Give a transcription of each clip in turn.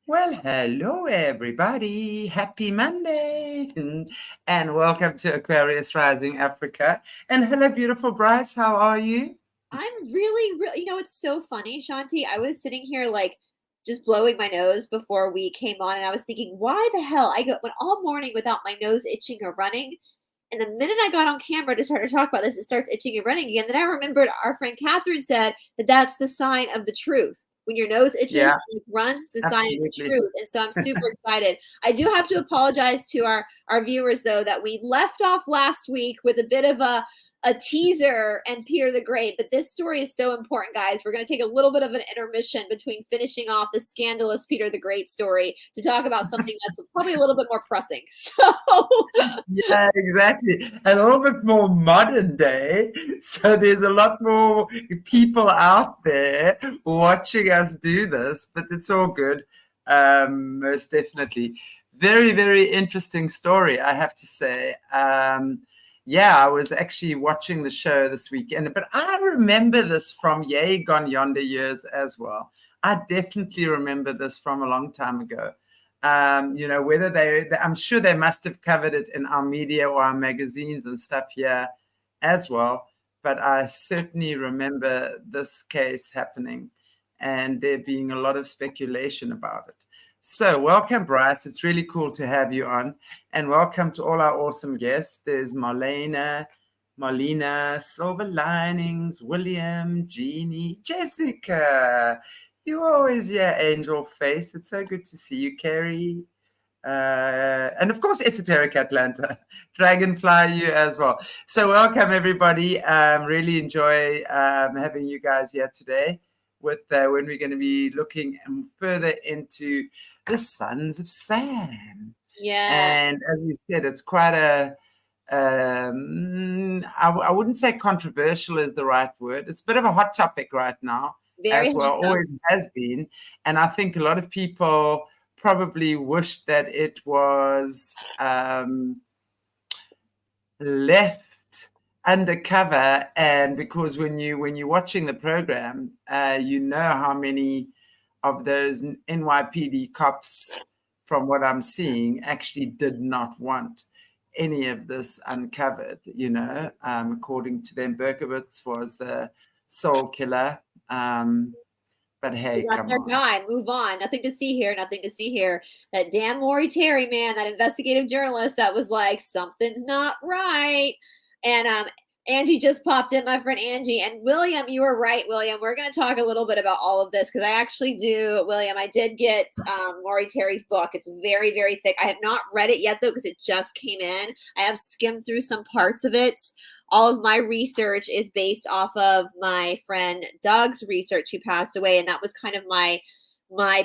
Well, hello everybody. Happy Monday. And welcome to Aquarius Rising Africa. And hello, beautiful Brice. How are you? I'm really, it's so funny, Shanti. I was sitting here like just blowing my nose before we came on, and I was thinking, why the hell I went all morning without my nose itching or running. And the minute I got on camera to start to talk about this, it starts itching and running again. Then I remembered our friend Catherine said that that's the sign of the truth. When your nose itches Yeah, and it runs, it's the sign of the absolutely. truth. And so I'm super excited. I do have to apologize to our viewers though that we left off last week with a bit of a teaser and Peter the Great, but this story is so important, guys. We're going to take a little bit of an intermission between finishing off the scandalous Peter the Great story to talk about something that's probably a little bit more pressing. So, Yeah, exactly. And a little bit more modern day. So there's a lot more people out there watching us do this, but it's all good. Most definitely. Very, very interesting story, I have to say. Yeah, I was actually watching the show this weekend, but I remember this from yay gone yonder years as well. I definitely remember this from a long time ago. Whether I'm sure they must have covered it in our media or our magazines and stuff here as well. But I certainly remember this case happening and there being a lot of speculation about it. So, welcome, Brice. It's really cool to have you on. And welcome to all our awesome guests. There's Marlena, Silver Linings, William, Jeannie, Jessica. You always, yeah, angel face. It's so good to see you, Carrie. And of course, Esoteric Atlanta, Dragonfly, you as well. So, welcome everybody. Really enjoy having you guys here today. With when we're going to be looking further into the Sons of Sam, yeah, and as we said, it's quite a I wouldn't say controversial is the right word. It's a bit of a hot topic right now, very as well, handsome. always has been. And I think a lot of people probably wish that it was left undercover. And because when you're watching the program, you know how many of those NYPD cops, from what I'm seeing, actually did not want any of this uncovered. According to them, Berkowitz was the soul killer. But We hey, got come their on. guy. Move on. Nothing to see here. Nothing to see here. That damn Maury Terry, man, that investigative journalist that was like, something's not right. And Angie just popped in, my friend Angie. And William, you were right, William. We're going to talk a little bit about all of this because I actually do, William, I did get Maury Terry's book. It's very, very thick. I have not read it yet, though, because it just came in. I have skimmed through some parts of it. All of my research is based off of my friend Doug's research, who passed away, and that was kind of my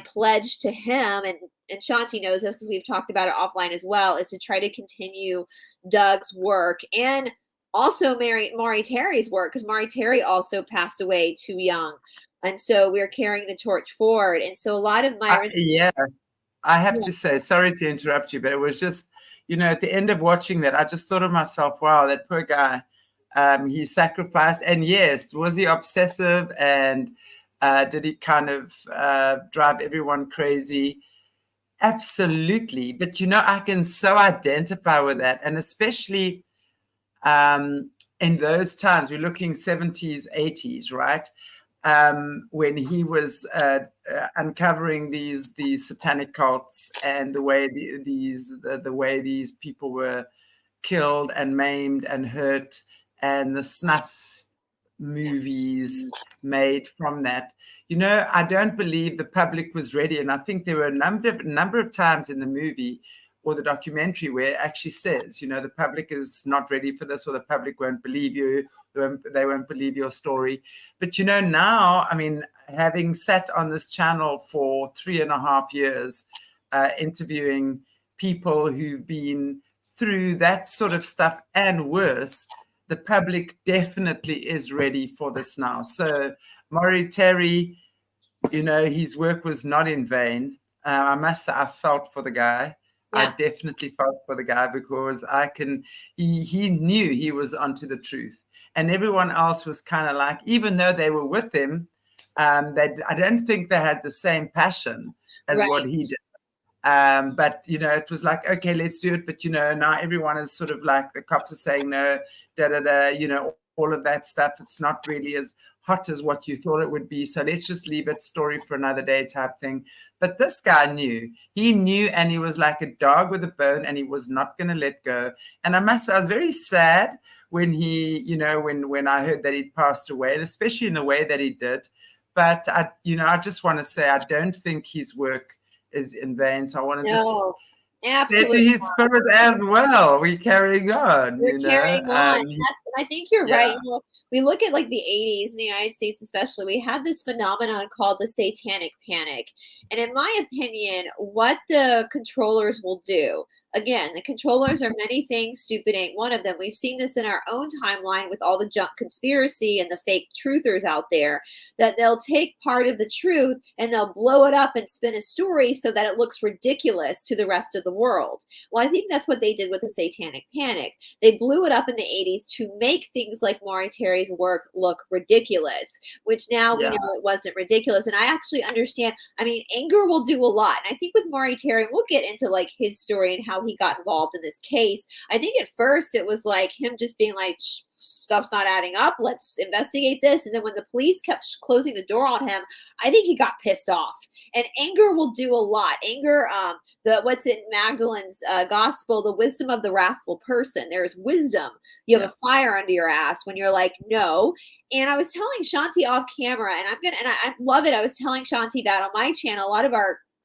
pledge to him. And Shanti knows this because we've talked about it offline as well, is to try to continue Doug's work and also Maury Terry's work, because Maury Terry also passed away too young. And so we're carrying the torch forward. And so a lot of my Yeah, I have yeah. to say, sorry to interrupt you, but it was just, at the end of watching that, I just thought of myself, wow, that poor guy. He sacrificed, and yes, was he obsessive, and did he kind of drive everyone crazy? Absolutely. But I can so identify with that, and especially in those times, we're looking 70s, 80s, right? When he was uncovering these satanic cults and the way the way these people were killed and maimed and hurt, and the snuff movies made from that. I don't believe the public was ready, and I think there were a number of times in the movie or the documentary where it actually says, the public is not ready for this, or the public won't believe you, they won't believe your story. But now, I mean, having sat on this channel for 3.5 years, interviewing people who've been through that sort of stuff and worse, the public definitely is ready for this now. So Maury Terry, his work was not in vain. I must say, I felt for the guy. I Yeah. definitely felt for the guy because he knew he was onto the truth. And everyone else was kind of like, even though they were with him, I don't think they had the same passion as Right. what he did. But, you know, it was like, okay, let's do it. But, you know, now everyone is sort of like, the cops are saying no, you know, all of that stuff. It's not really as hot as what you thought it would be. So let's just leave it, story for another day type thing. But this guy knew. He knew, and he was like a dog with a bone, and he was not going to let go. And I must say, I was very sad when he, you know, when I heard that he'd passed away, and especially in the way that he did. But, I just want to say, I don't think his work is in vain. So I want to just say to his spirit as well, we're carrying on. We're carrying on. And I think you're right. You know, we look at like the 80s in the United States, especially, we had this phenomenon called the satanic panic. And in my opinion, what the controllers will do, again, the controllers are many things, stupid ain't one of them. We've seen this in our own timeline with all the junk conspiracy and the fake truthers out there, that they'll take part of the truth and they'll blow it up and spin a story so that it looks ridiculous to the rest of the world. Well, I think that's what they did with the satanic panic. They blew it up in the 80s to make things like Maury Terry's work look ridiculous, which now we know it wasn't ridiculous. And I actually understand. I mean, anger will do a lot. And I think with Maury Terry, we'll get into like his story and how he got involved in this case. I think at first it was like him just being like, stuff's not adding up, let's investigate this. And then when the police kept closing the door on him, I think he got pissed off. And anger will do a lot. Anger, what's in Magdalene's gospel, the wisdom of the wrathful person. There's wisdom. You have a fire under your ass when you're like, no. And I was telling Shanti off camera, and I love it. I was telling Shanti that on my channel,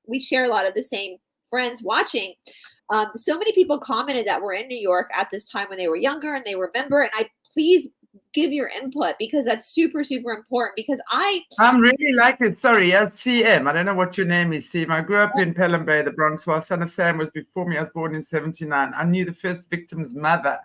we share a lot of the same friends watching. So many people commented that were in New York at this time when they were younger and they remember. And please give your input, because that's super, super important, because I'm really like it. Sorry, CM. I don't know what your name is, CM. I grew up in Pelham Bay, the Bronx, while Son of Sam was before me. I was born in 79. I knew the first victim's mother.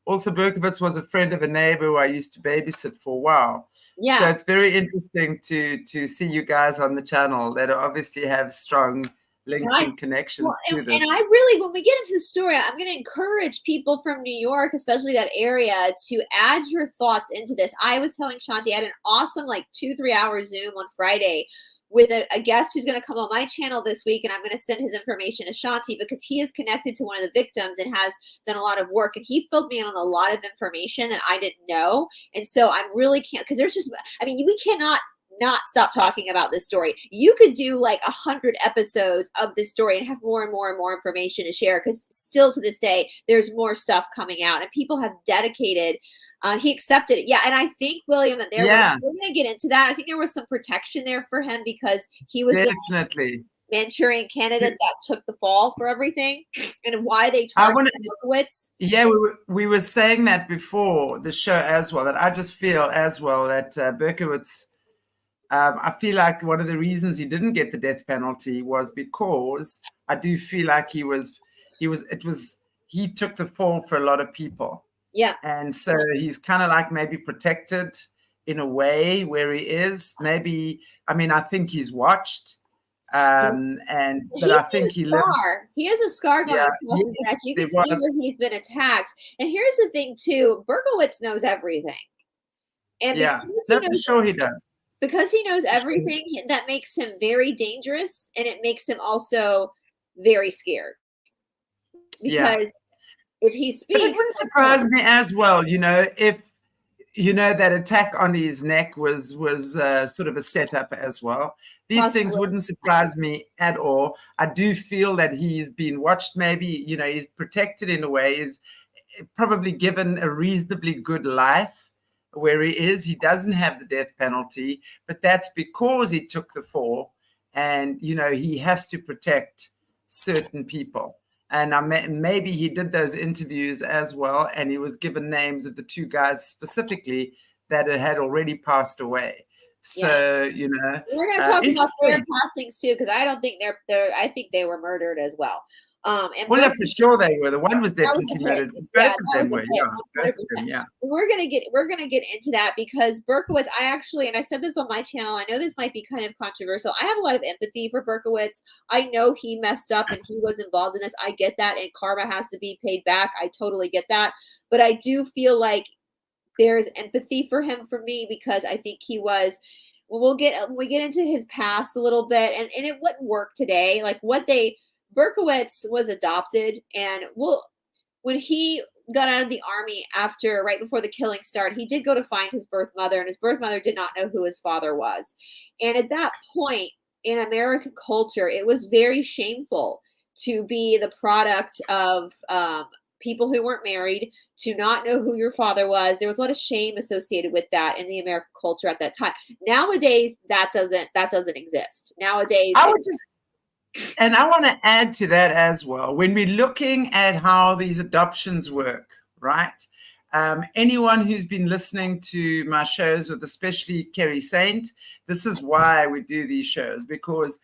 Also, Berkowitz was a friend of a neighbor who I used to babysit for a while. Yeah. So it's very interesting to see you guys on the channel that obviously have strong links and connections to this. And I really, when we get into the story, I'm going to encourage people from New York, especially that area, to add your thoughts into this. I was telling Shanti, I had an awesome 2-3 hour Zoom on Friday with a guest who's going to come on my channel this week, and I'm going to send his information to Shanti because he is connected to one of the victims and has done a lot of work, and he filled me in on a lot of information that I didn't know. And so I really can't, because there's just, I mean, we cannot not stop talking about this story. You could do 100 episodes of this story and have more and more and more information to share, because still to this day, there's more stuff coming out and people have dedicated. He accepted it. Yeah. And I think, William, that we're going to get into that. I think there was some protection there for him because he was definitely the Manchurian candidate that took the fall for everything, and why they targeted Berkowitz. Yeah, we were saying that before the show as well, that I just feel as well that Berkowitz, I feel like one of the reasons he didn't get the death penalty was because I do feel like he took the fall for a lot of people. Yeah. And so he's kind of like maybe protected in a way where he is. Maybe, I mean, I think he's watched. But I think he lives. He has a scar going across his neck. You can see where he's been attacked. And here's the thing too, Berkowitz knows everything. And for sure he does. Because he knows everything, that makes him very dangerous, and it makes him also very scared. Because if he speaks, but it wouldn't surprise me as well, if that attack on his neck was sort of a setup as well. These things wouldn't surprise me at all. I do feel that he's been watched. Maybe he's protected in a way. He's probably given a reasonably good life where he is. He doesn't have the death penalty, but that's because he took the fall, and he has to protect certain people. And maybe he did those interviews as well, and he was given names of the two guys specifically that had already passed away. So we're going to talk about their passings too, because I don't think I think they were murdered as well. For sure they were. The one was definitely murdered. Both of them were. We're gonna get into that because Berkowitz. I said this on my channel. I know this might be kind of controversial. I have a lot of empathy for Berkowitz. I know he messed up and he was involved in this. I get that, and karma has to be paid back. I totally get that, but I do feel like there's empathy for him for me, because I think he was we get into his past a little bit, and it wouldn't work today. Like Berkowitz was adopted, and when he got out of the army right before the killing started, he did go to find his birth mother, and his birth mother did not know who his father was. And at that point in American culture, it was very shameful to be the product of people who weren't married, to not know who your father was. There was a lot of shame associated with that in the American culture at that time. Nowadays, that doesn't exist. Nowadays, and I want to add to that as well. When we're looking at how these adoptions work, right? Anyone who's been listening to my shows, with especially Kerry Saint, this is why we do these shows, because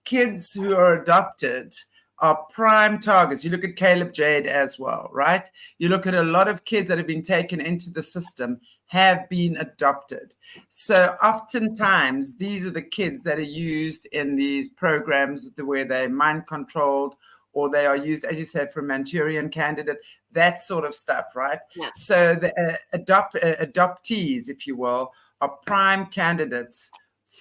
kids who are adopted are prime targets. You look at Caleb Jade as well, right? You look at a lot of kids that have been taken into the system have been adopted. So oftentimes these are the kids that are used in these programs where they're mind controlled, or they are used, as you said, for a Manchurian Candidate, that sort of stuff, right? Yeah. So the adoptees, if you will, are prime candidates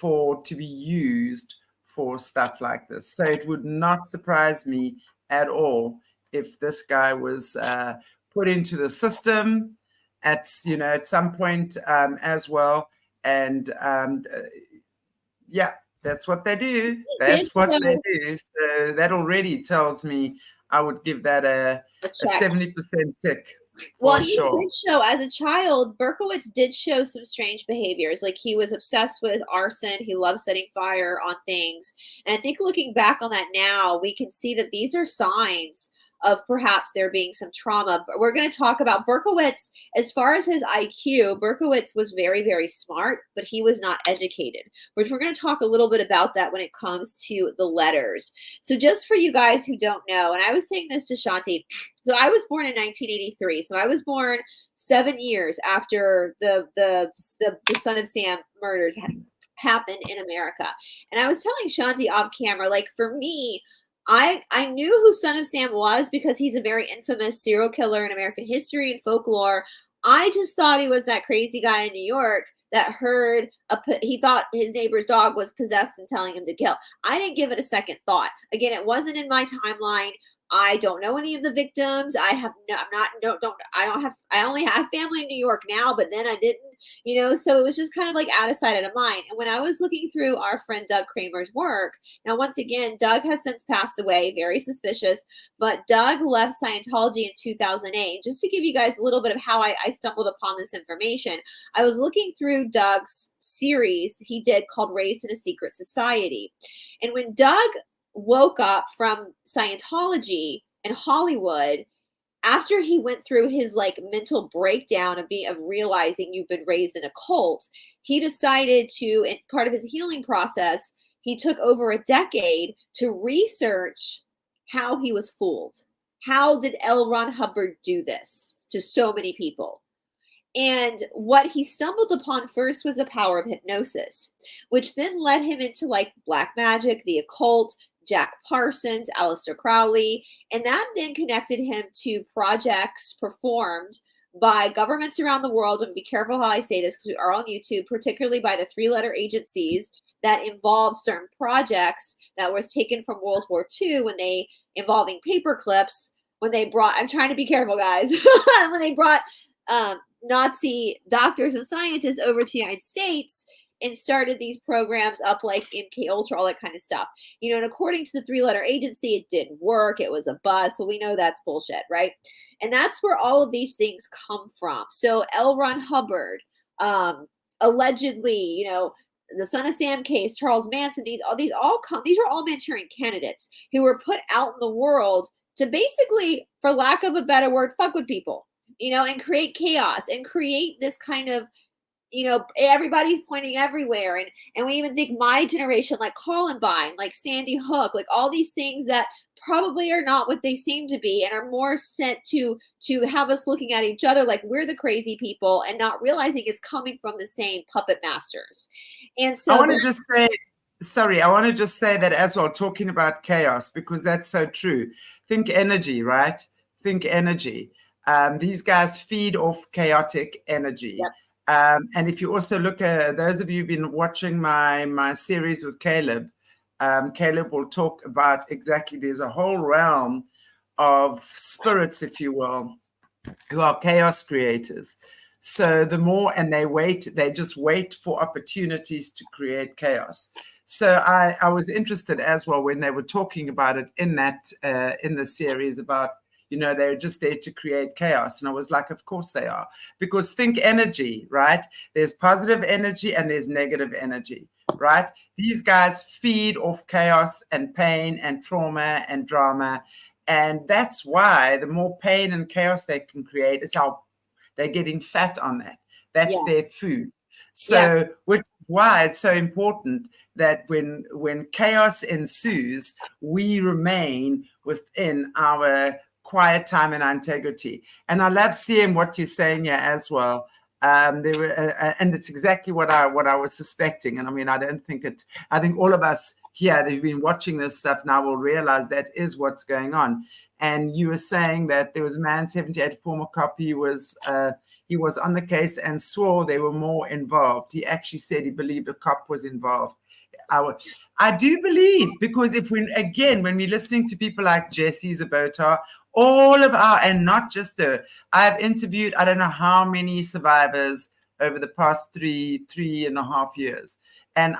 to be used for stuff like this. So it would not surprise me at all if this guy was put into the system at some point as well. And yeah, that's what they do. That's what they do. So that already tells me I would give that a 70% tick. Well, he did show, as a child, Berkowitz did show some strange behaviors. Like, he was obsessed with arson. He loved setting fire on things. And I think looking back on that now, we can see that these are signs of perhaps there being some trauma. But we're going to talk about Berkowitz. As far as his IQ, Berkowitz was very, very smart, but he was not educated. Which we're going to talk a little bit about that when it comes to the letters. So just for you guys who don't know, and I was saying this to Shanti, so I was born in 1983. So I was born 7 years after the Son of Sam murders happened in America. And I was telling Shanti off camera, like, for me, I knew who Son of Sam was because he's a very infamous serial killer in American history and folklore. I just thought he was that crazy guy in New York that he thought his neighbor's dog was possessed and telling him to kill. I didn't give it a second thought. Again, it wasn't in my timeline. I don't know any of the victims. I only have family in New York now, but then I didn't, so it was just kind of like out of sight, out of mind. And when I was looking through our friend Doug Kramer's work, now, once again, Doug has since passed away, very suspicious, but Doug left Scientology in 2008. Just to give you guys a little bit of how I stumbled upon this information, I was looking through Doug's series he did called Raised in a Secret Society. And when Doug woke up from Scientology and Hollywood, after he went through his mental breakdown of realizing you've been raised in a cult, he decided to, in part of his healing process, he took over a decade to research how he was fooled. How did L. Ron Hubbard do this to so many people? And what he stumbled upon first was the power of hypnosis, which then led him into black magic, the occult, Jack Parsons, Aleister Crowley, and that then connected him to projects performed by governments around the world. And be careful how I say this because we are on YouTube, particularly by the three-letter agencies that involved certain projects that was taken from World War II involving paper clips, when they brought, I'm trying to be careful, guys, when they brought Nazi doctors and scientists over to the United States and started these programs up like MK Ultra, all that kind of stuff. And according to the three-letter agency, it didn't work. It was a bust. So we know that's bullshit, right? And that's where all of these things come from. So L. Ron Hubbard, allegedly, the Son of Sam case, Charles Manson, these were all Manchurian candidates who were put out in the world to basically, for lack of a better word, fuck with people, and create chaos and create this kind of, everybody's pointing everywhere. And we even think my generation, like Columbine, like Sandy Hook, like all these things that probably are not what they seem to be and are more sent to have us looking at each other like we're the crazy people and not realizing it's coming from the same puppet masters. And so I want to just say that as well, talking about chaos, because that's so true. Think energy, right? Think energy. These guys feed off chaotic energy. Yep. And if you also look at those of you who've been watching my series with Caleb, Caleb will talk about exactly, there's a whole realm of spirits, if you will, who are chaos creators. So the more, and they just wait for opportunities to create chaos. So I was interested as well when they were talking about it in the series about, they're just there to create chaos. And I was like, of course they are. Because think energy, right? There's positive energy and there's negative energy, right? These guys feed off chaos and pain and trauma and drama. And that's why the more pain and chaos they can create is how they're getting fat on that. That's their food. So, which is why it's so important that when chaos ensues, we remain within our quiet time and integrity. And I love seeing what you're saying here as well. And it's exactly what I was suspecting. And I mean, I think all of us here that have been watching this stuff now will realize that is what's going on. And you were saying that there was a man, 78, former cop. He was on the case and swore they were more involved. He actually said he believed a cop was involved. I do believe, because when we're listening to people like Jessie Zabota, and not just her, I've interviewed, I don't know how many survivors over the past 3.5 years. And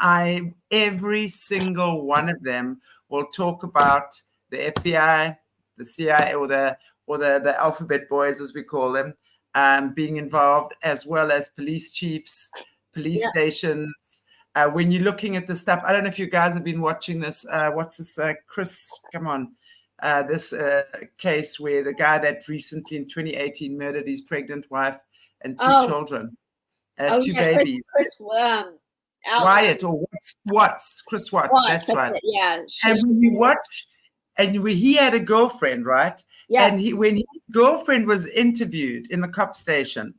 every single one of them will talk about the FBI, the CIA, or the alphabet boys, as we call them, being involved, as well as police chiefs, police stations. When you're looking at the stuff, I don't know if you guys have been watching this. What's this, Chris? Come on. This case where the guy that recently in 2018 murdered his pregnant wife and two children, two babies. Chris Wyatt or Watts, Chris Watts. That's right. Yeah. And when you watch, he had a girlfriend, right? Yeah. And when his girlfriend was interviewed in the cop station,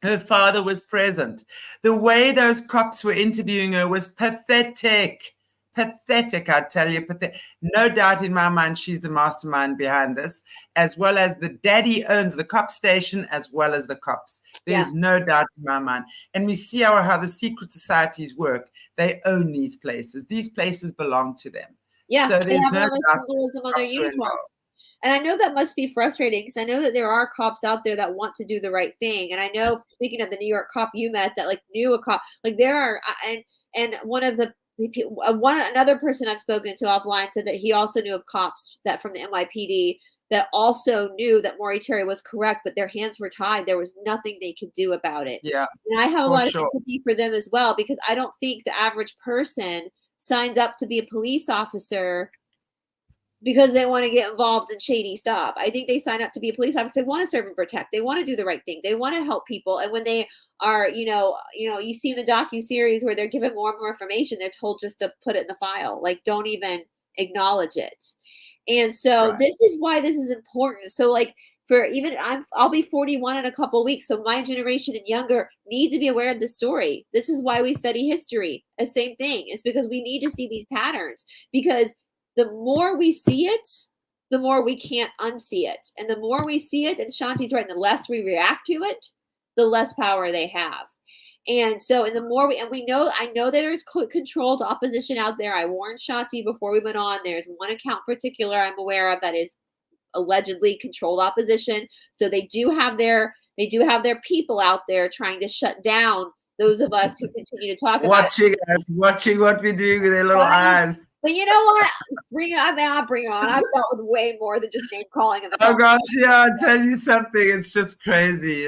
her father was present. The way those cops were interviewing her was pathetic. Pathetic, I tell you. Pathetic. No doubt in my mind, she's the mastermind behind this, as well as the daddy owns the cop station as well as the cops. There's no doubt in my mind. And we see how the secret societies work. They own these places. These places belong to them. Yeah, so there's no doubt on their uniform. And I know that must be frustrating, because I know that there are cops out there that want to do the right thing. And I know, speaking of the New York cop you met that knew a cop, there are, and another person I've spoken to offline said that he also knew of cops that from the NYPD that also knew that Maury Terry was correct, but their hands were tied. There was nothing they could do about it. Yeah. And I have a lot of sympathy for them as well, because I don't think the average person signs up to be a police officer because they want to get involved in shady stuff. I think they sign up to be a police officer. They want to serve and protect. They want to do the right thing. They want to help people. And when they are, you see in the docuseries where they're given more and more information, they're told just to put it in the file. Don't even acknowledge it. And so This is why this is important. So I'll be 41 in a couple of weeks. So my generation and younger need to be aware of this story. This is why we study history. The same thing. It's because we need to see these patterns, because the more we see it, the more we can't unsee it. And the more we see it, and Shanti's right, and the less we react to it, the less power they have. And so, and the more I know there's controlled opposition out there. I warned Shanti before we went on. There's one account in particular I'm aware of that is allegedly controlled opposition. So they do have their people out there trying to shut down those of us who continue to talk about it. Watching what we're doing with their little eyes. But you know what? I'll bring it on. I've dealt with way more than just name calling. Oh gosh, yeah, I'll tell you something. It's just crazy.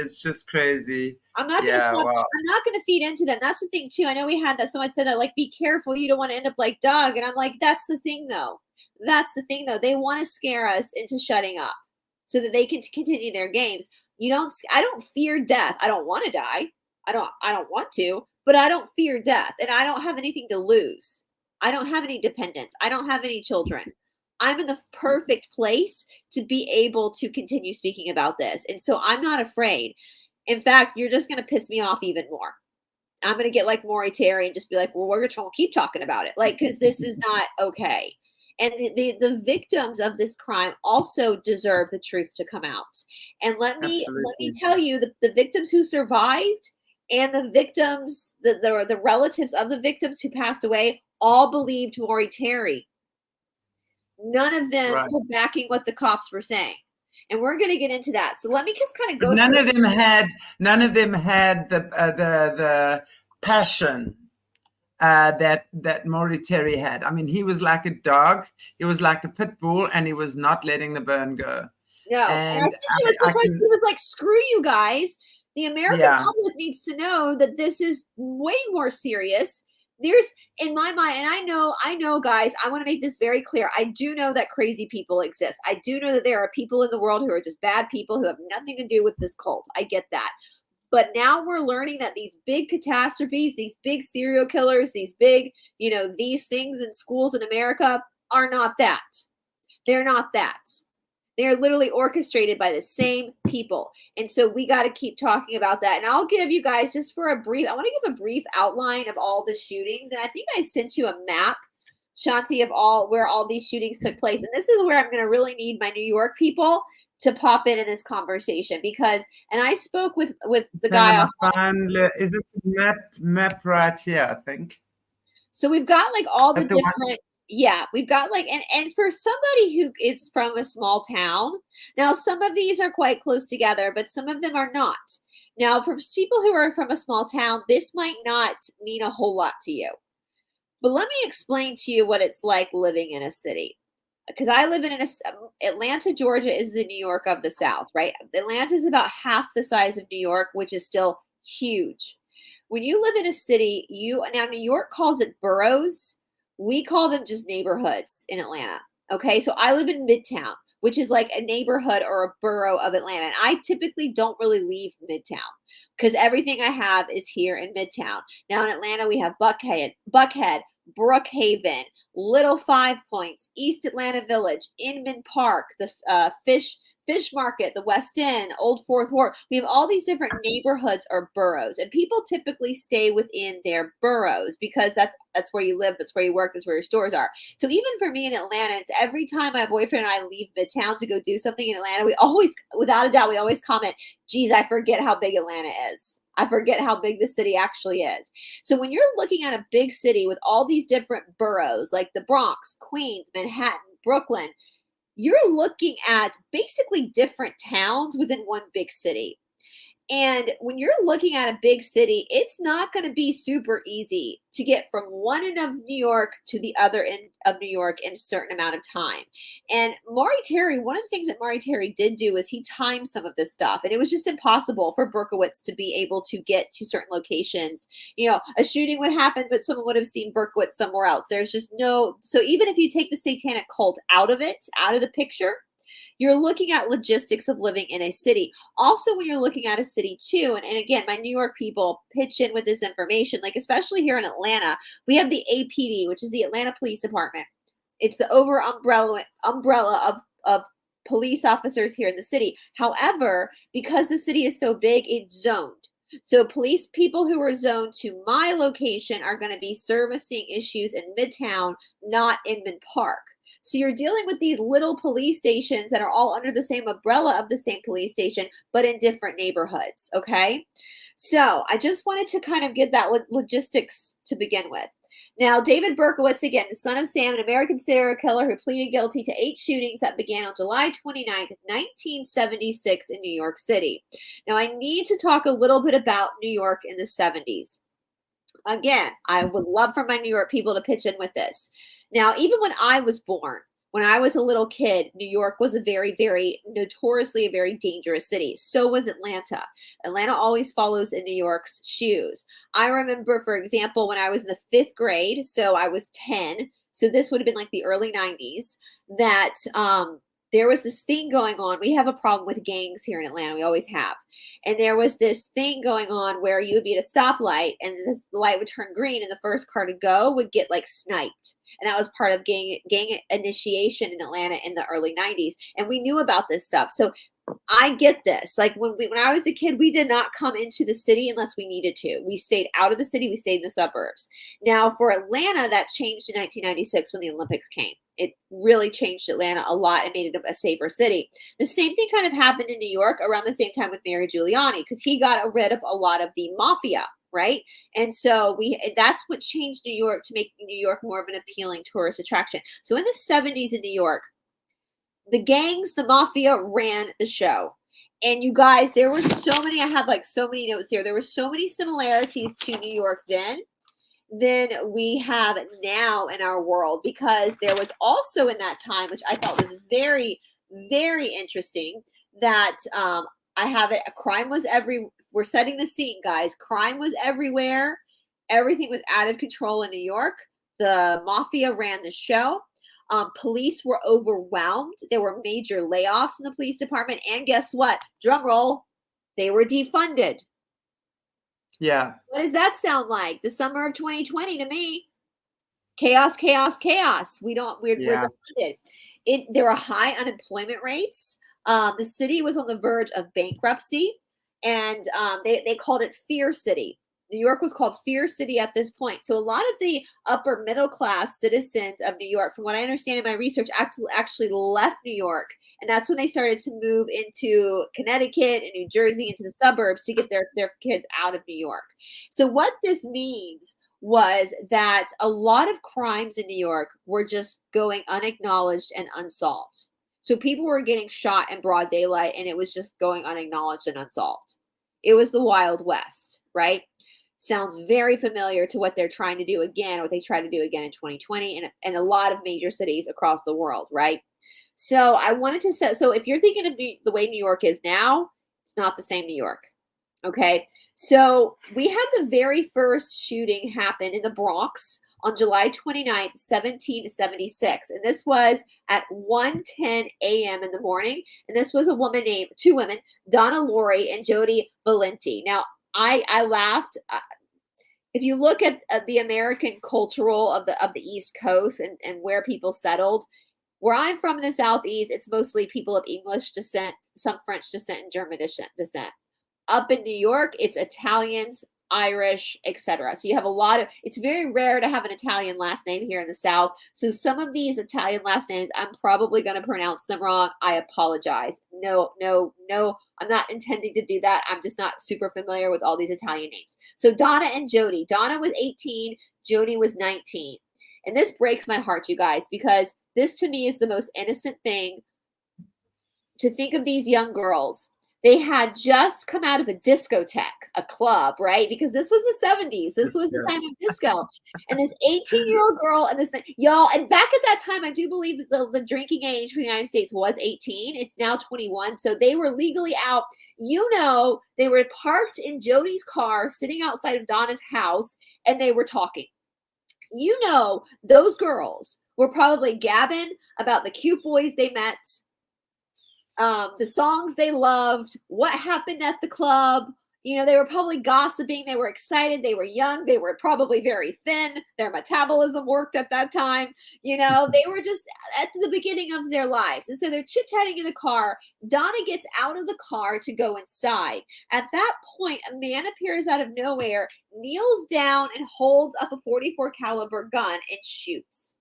I'm not gonna feed into them. That's the thing too. I know we had that. Someone said that, be careful, you don't want to end up like Doug. And I'm like, that's the thing though. They want to scare us into shutting up so that they can continue their games. I don't fear death. I don't want to die. I don't want to, but I don't fear death, and I don't have anything to lose. I don't have any dependents. I don't have any children. I'm in the perfect place to be able to continue speaking about this. And so I'm not afraid. In fact, you're just going to piss me off even more. I'm going to get like Maury Terry and just be like, well, we're going to keep talking about it. Because this is not okay. And the victims of this crime also deserve the truth to come out. And let me tell you, the victims who survived, And the victims, the relatives of the victims who passed away, all believed Maury Terry. None of them were backing what the cops were saying. And we're going to get into that. So let me just kind of go. None of them had the passion that Maury Terry had. I mean, he was like a dog. He was like a pit bull, and he was not letting the burn go. No, and I think it was because he was like, "Screw you guys! The American public needs to know that this is way more serious." There's, in my mind, and I know, guys, I want to make this very clear. I do know that crazy people exist. I do know that there are people in the world who are just bad people who have nothing to do with this cult. I get that. But now we're learning that these big catastrophes, these big serial killers, these big, these things in schools in America are not that. They're not that. They're literally orchestrated by the same people. And so we got to keep talking about that. And I'll give you guys just for I want to give a brief outline of all the shootings. And I think I sent you a map, Shanti, of where all these shootings took place. And this is where I'm going to really need my New York people to pop in this conversation and I spoke with the guy. Is this map right here, I think? So we've got like all the different, we've got like, and for somebody who is from a small town, now some of these are quite close together, but some of them are not. Now, for people who are from a small town, this might not mean a whole lot to you. But let me explain to you what it's like living in a city. Because I live in Atlanta, Georgia is the New York of the South, right? Atlanta is about half the size of New York, which is still huge. When you live in a city, now New York calls it boroughs. We call them just neighborhoods in Atlanta. Okay, so I live in Midtown, which is like a neighborhood or a borough of Atlanta. And I typically don't really leave Midtown because everything I have is here in Midtown. Now in Atlanta, we have Buckhead, Brookhaven, Little Five Points, East Atlanta Village, Inman Park, the Fish Market, the West End, Old Fourth Ward. We have all these different neighborhoods or boroughs, and people typically stay within their boroughs because that's where you live, that's where you work, that's where your stores are. So even for me in Atlanta, it's every time my boyfriend and I leave Midtown to go do something in Atlanta, we always, without a doubt, we always comment, geez, I forget how big Atlanta is. I forget how big the city actually is. So when you're looking at a big city with all these different boroughs, like the Bronx, Queens, Manhattan, Brooklyn, you're looking at basically different towns within one big city. And when you're looking at a big city, it's not going to be super easy to get from one end of New York to the other end of New York in a certain amount of time. And Maury Terry, one of the things that Maury Terry did do is he timed some of this stuff. And it was just impossible for Berkowitz to be able to get to certain locations. A shooting would happen, but someone would have seen Berkowitz somewhere else. There's just so even if you take the satanic cult out of the picture, you're looking at logistics of living in a city. Also, when you're looking at a city too, and again, my New York people pitch in with this information, like especially here in Atlanta, we have the APD, which is the Atlanta Police Department. It's the umbrella of police officers here in the city. However, because the city is so big, it's zoned. So police people who are zoned to my location are going to be servicing issues in Midtown, not Inman Park. So you're dealing with these little police stations that are all under the same umbrella of the same police station, but in different neighborhoods, okay? So I just wanted to kind of give that logistics to begin with. Now, David Berkowitz, again, the son of Sam, an American serial killer who pleaded guilty to 8 shootings that began on July 29th, 1976 in New York City. Now, I need to talk a little bit about New York in the 70s. Again, I would love for my New York people to pitch in with this. Now, even when I was born, when I was a little kid, New York was a very, very notoriously a very dangerous city. So was Atlanta. Atlanta always follows in New York's shoes. I remember, for example, when I was in the 5th grade, so I was 10, so this would have been like the early 90s, that there was this thing going on. We have a problem with gangs here in Atlanta. We always have. And there was this thing going on where you would be at a stoplight and the light would turn green and the first car to go would get like sniped. And that was part of gang initiation in Atlanta in the early 90s. And we knew about this stuff. So I get this. Like when I was a kid, we did not come into the city unless we needed to. We stayed out of the city. We stayed in the suburbs. Now for Atlanta, that changed in 1996 when the Olympics came. It really changed Atlanta a lot and made it a safer city. The same thing kind of happened in New York around the same time with Mary Giuliani, because he got rid of a lot of the mafia, right? And so that's what changed New York to make New York more of an appealing tourist attraction. So in the 70s in New York, the gangs, the mafia ran the show. And you guys, there were so many, I have like so many notes here. There were so many similarities to New York then than we have now in our world, because there was also in that time, which I thought was very, very interesting, that I have it, crime was we're setting the scene, guys. Crime was everywhere. Everything was out of control in New York. The mafia ran the show. Police were overwhelmed. There were major layoffs in the police department. And guess what? Drum roll, they were defunded. Yeah. What does that sound like? The summer of 2020 to me. Chaos, chaos, chaos. We're defunded. There were high unemployment rates. The city was on the verge of bankruptcy, and they called it Fear City. New York was called Fear City at this point. So a lot of the upper middle class citizens of New York, from what I understand in my research, actually left New York. And that's when they started to move into Connecticut and New Jersey, into the suburbs, to get their kids out of New York. So what this means was that a lot of crimes in New York were just going unacknowledged and unsolved. So people were getting shot in broad daylight, and it was just going unacknowledged and unsolved. It was the Wild West, right? Sounds very familiar to what they're trying to do again, or what they try to do again in 2020 and a lot of major cities across the world, right? So I wanted to say, so if you're thinking of the way New York is now, it's not the same New York, okay? So we had the very first shooting happen in the Bronx on July 29th, 1776. And this was at 1:10 a.m. in the morning. And this was two women, Donna Laurie and Jody Valenti. Now, I laughed. If you look at the American cultural of the East Coast and where people settled, where I'm from in the Southeast, it's mostly people of English descent, some French descent, and German descent. Up in New York, it's Italians, Irish, etc. So you have it's very rare to have an Italian last name here in the South. So some of these Italian last names, I'm probably going to pronounce them wrong. I apologize. No, I'm not intending to do that. I'm just not super familiar with all these Italian names. So Donna and Jody. Donna was 18, Jody was 19. And this breaks my heart, you guys, because this to me is the most innocent thing, to think of these young girls. They had just come out of a discotheque, a club, right? Because this was the 70s. This was the time of disco. And this 18-year-old girl and y'all, and back at that time, I do believe that the drinking age for the United States was 18. It's now 21. So they were legally out. They were parked in Jody's car, sitting outside of Donna's house, and they were talking. Those girls were probably gabbing about the cute boys they met, the songs they loved, what happened at the club. They were probably gossiping. They were excited. They were young. They were probably very thin. Their metabolism worked at that time. They were just at the beginning of their lives. And so they're chit-chatting in the car. Donna gets out of the car to go inside. At that point, a man appears out of nowhere, kneels down, and holds up a .44 caliber gun and shoots.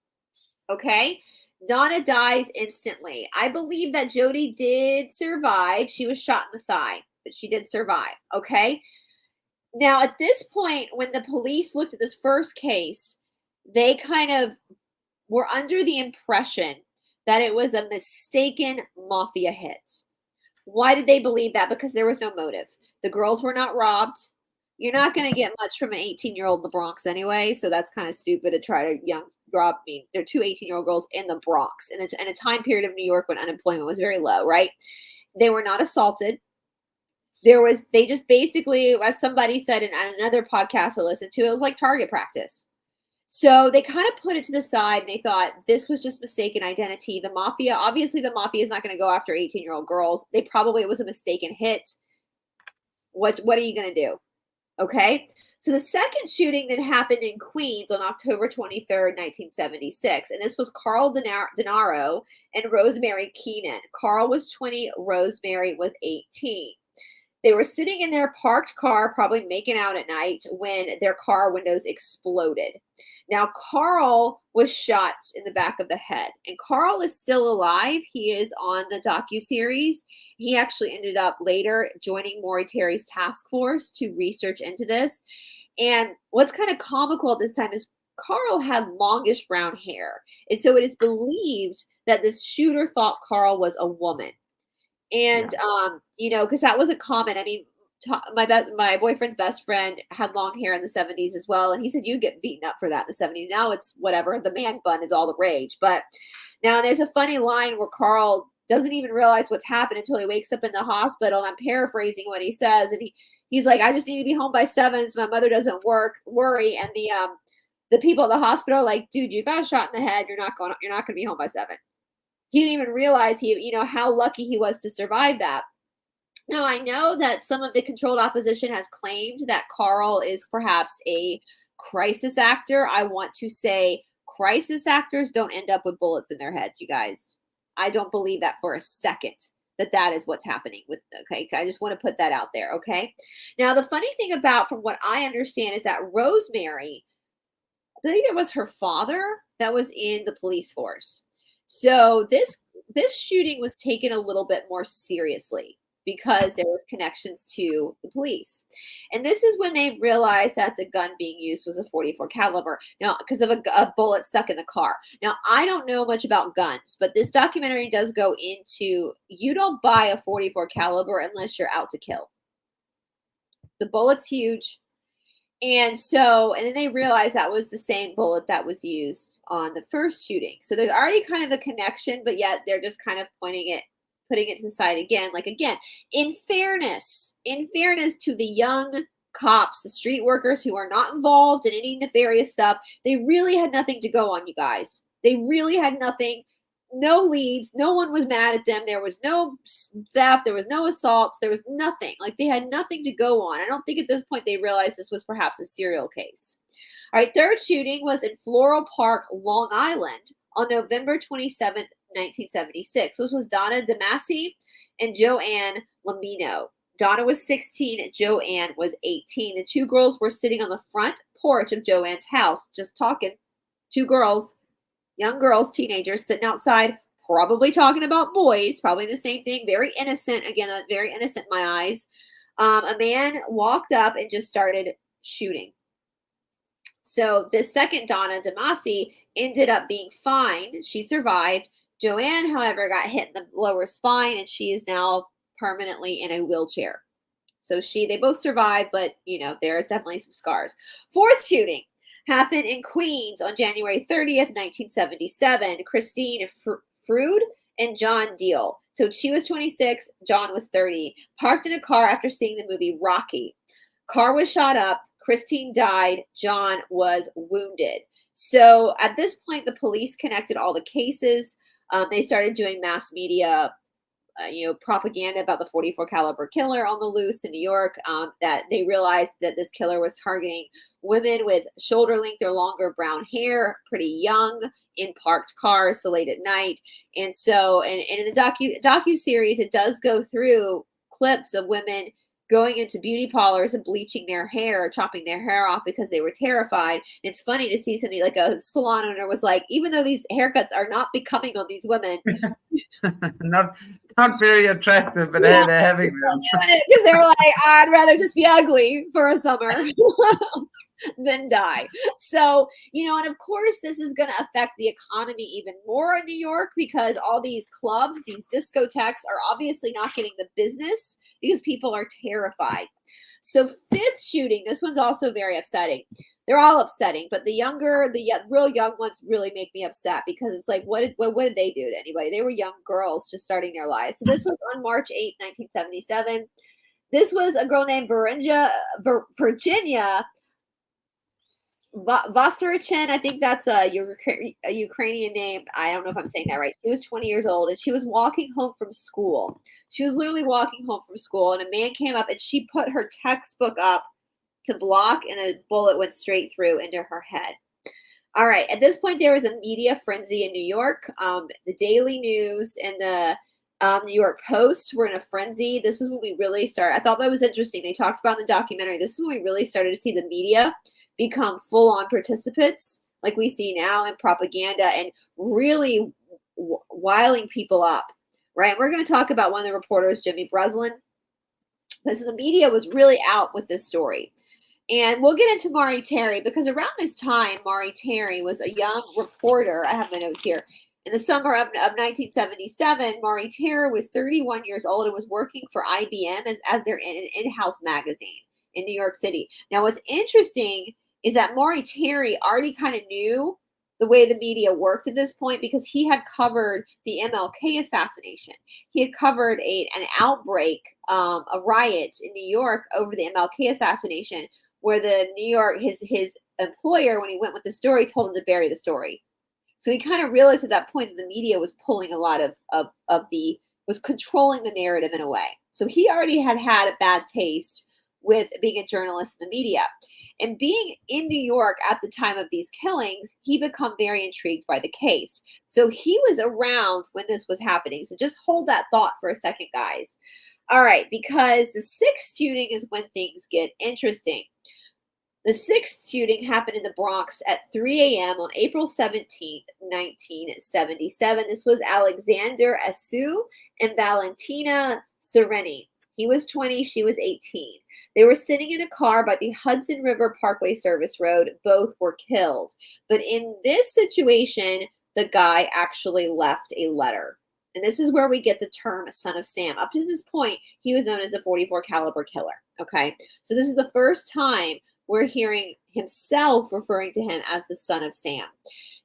Okay? Donna dies instantly. I believe that Jody did survive. She was shot in the thigh, but she did survive. Okay. Now, at this point, when the police looked at this first case, they kind of were under the impression that it was a mistaken mafia hit. Why did they believe that? Because there was no motive. The girls were not robbed. You're not going to get much from an 18-year-old in the Bronx anyway, so that's kind of stupid to try to rob. They're two 18-year-old girls in the Bronx, and it's in a time period of New York when unemployment was very low, right? They were not assaulted. They just basically, as somebody said in another podcast I listened to, it was like target practice. So they kind of put it to the side, and they thought this was just mistaken identity. The mafia is not going to go after 18-year-old girls. It was a mistaken hit. What are you going to do? Okay. So the second shooting that happened in Queens on October 23rd, 1976. And this was Carl Denaro and Rosemary Keenan. Carl was 20, Rosemary was 18. They were sitting in their parked car, probably making out at night, when their car windows exploded. Now, Carl was shot in the back of the head, and Carl is still alive. He is on the docuseries. He actually ended up later joining Maury Terry's task force to research into this. And what's kind of comical at this time is Carl had longish brown hair. And so it is believed that this shooter thought Carl was a woman. And, you know, because that was a comment. I mean, my boyfriend's best friend had long hair in the 70s as well. And he said, you get beaten up for that in the 70s. Now it's whatever. The man bun is all the rage. But now there's a funny line where Carl doesn't even realize what's happened until he wakes up in the hospital. And I'm paraphrasing what he says. And he's like, I just need to be home by 7 so my mother doesn't worry. And the people at the hospital are like, dude, you got shot in the head. You're not going to be home by 7. He didn't even realize how lucky he was to survive that. Now, I know that some of the controlled opposition has claimed that Carl is perhaps a crisis actor. I want to say crisis actors don't end up with bullets in their heads, you guys. I don't believe that for a second, that is what's happening with, okay? I just want to put that out there, okay? Now, the funny thing about, from what I understand, is that Rosemary, I believe it was her father that was in the police force. So this shooting was taken a little bit more seriously because there was connections to the police. And this is when they realized that the gun being used was a .44 caliber. Now, because of a bullet stuck in the car. Now, I don't know much about guns, but this documentary does go into, you don't buy a .44 caliber unless you're out to kill. The bullet's huge. And then they realized that was the same bullet that was used on the first shooting. So there's already kind of a connection, but yet they're just kind of putting it to the side again. Like, again, in fairness to the young cops, the street workers who are not involved in any nefarious stuff, they really had nothing to go on, you guys. They really had nothing. No leads. No one was mad at them. There was no theft. There was no assaults. There was nothing. Like, they had nothing to go on. I don't think at this point they realized this was perhaps a serial case. All right, third shooting was in Floral Park, Long Island on November 27th, 1976. This was Donna DeMasi and Joanne Lamino. Donna was 16. Joanne was 18. The two girls were sitting on the front porch of Joanne's house, just talking. Two girls. Young girls, teenagers, sitting outside, probably talking about boys, probably the same thing. Very innocent. Again, very innocent in my eyes. A man walked up and just started shooting. So the second, Donna DeMasi, ended up being fine. She survived. Joanne, however, got hit in the lower spine, and she is now permanently in a wheelchair. So they both survived, but, there's definitely some scars. Fourth shooting happened in Queens on January 30th, 1977. Christine Frood and John Deal. So she was 26, John was 30. Parked in a car after seeing the movie Rocky. Car was shot up. Christine died. John was wounded. So at this point, the police connected all the cases. They started doing mass media propaganda about the .44 caliber killer on the loose in New York, that they realized that this killer was targeting women with shoulder length or longer brown hair, pretty young, in parked cars, so late at night. And so, and in the docu-series, it does go through clips of women going into beauty parlors and bleaching their hair, chopping their hair off because they were terrified. And it's funny to see something like a salon owner was like, even though these haircuts are not becoming on these women. not very attractive, but they're having them. Because they're like, I'd rather just be ugly for a summer than die. So, and of course, this is going to affect the economy even more in New York because all these clubs, these discotheques are obviously not getting the business because people are terrified. So fifth shooting, this one's also very upsetting. They're all upsetting, but the real young ones really make me upset because it's like, what did they do to anybody? They were young girls just starting their lives. So this was on March 8, 1977. This was a girl named Virginia Vasarichin. I think that's a Ukrainian name. I don't know if I'm saying that right. She was 20 years old, and she was walking home from school. She was literally walking home from school, and a man came up, and she put her textbook up to block, and a bullet went straight through into her head. All right. At this point, there was a media frenzy in New York. The Daily News and the New York Post were in a frenzy. This is when we really started. I thought that was interesting. They talked about in the documentary. This is when we really started to see the media become full-on participants, like we see now in propaganda, and really wiling people up, right? We're going to talk about one of the reporters, Jimmy Breslin, because the media was really out with this story. And we'll get into Maury Terry, because around this time, Maury Terry was a young reporter. I have my notes here. In the summer of 1977, Maury Terry was 31 years old and was working for IBM as their in-house magazine in New York City. Now, what's interesting is that Maury Terry already kind of knew the way the media worked at this point, because he had covered the MLK assassination. He had covered an outbreak, a riot in New York over the MLK assassination, where the New York, his employer, when he went with the story, told him to bury the story. So he kind of realized at that point that the media was pulling a lot was controlling the narrative in a way. So he already had a bad taste with being a journalist in the media. And being in New York at the time of these killings, he became very intrigued by the case. So he was around when this was happening. So just hold that thought for a second, guys. All right, because the sixth shooting is when things get interesting. The sixth shooting happened in the Bronx at 3 a.m. on April 17th, 1977. This was Alexander Asu and Valentina Sereni. He was 20, she was 18. They were sitting in a car by the Hudson River Parkway Service Road. Both were killed. But in this situation, the guy actually left a letter. And this is where we get the term Son of Sam. Up to this point, he was known as a 44 caliber killer. Okay, so this is the first time we're hearing himself referring to him as the Son of Sam.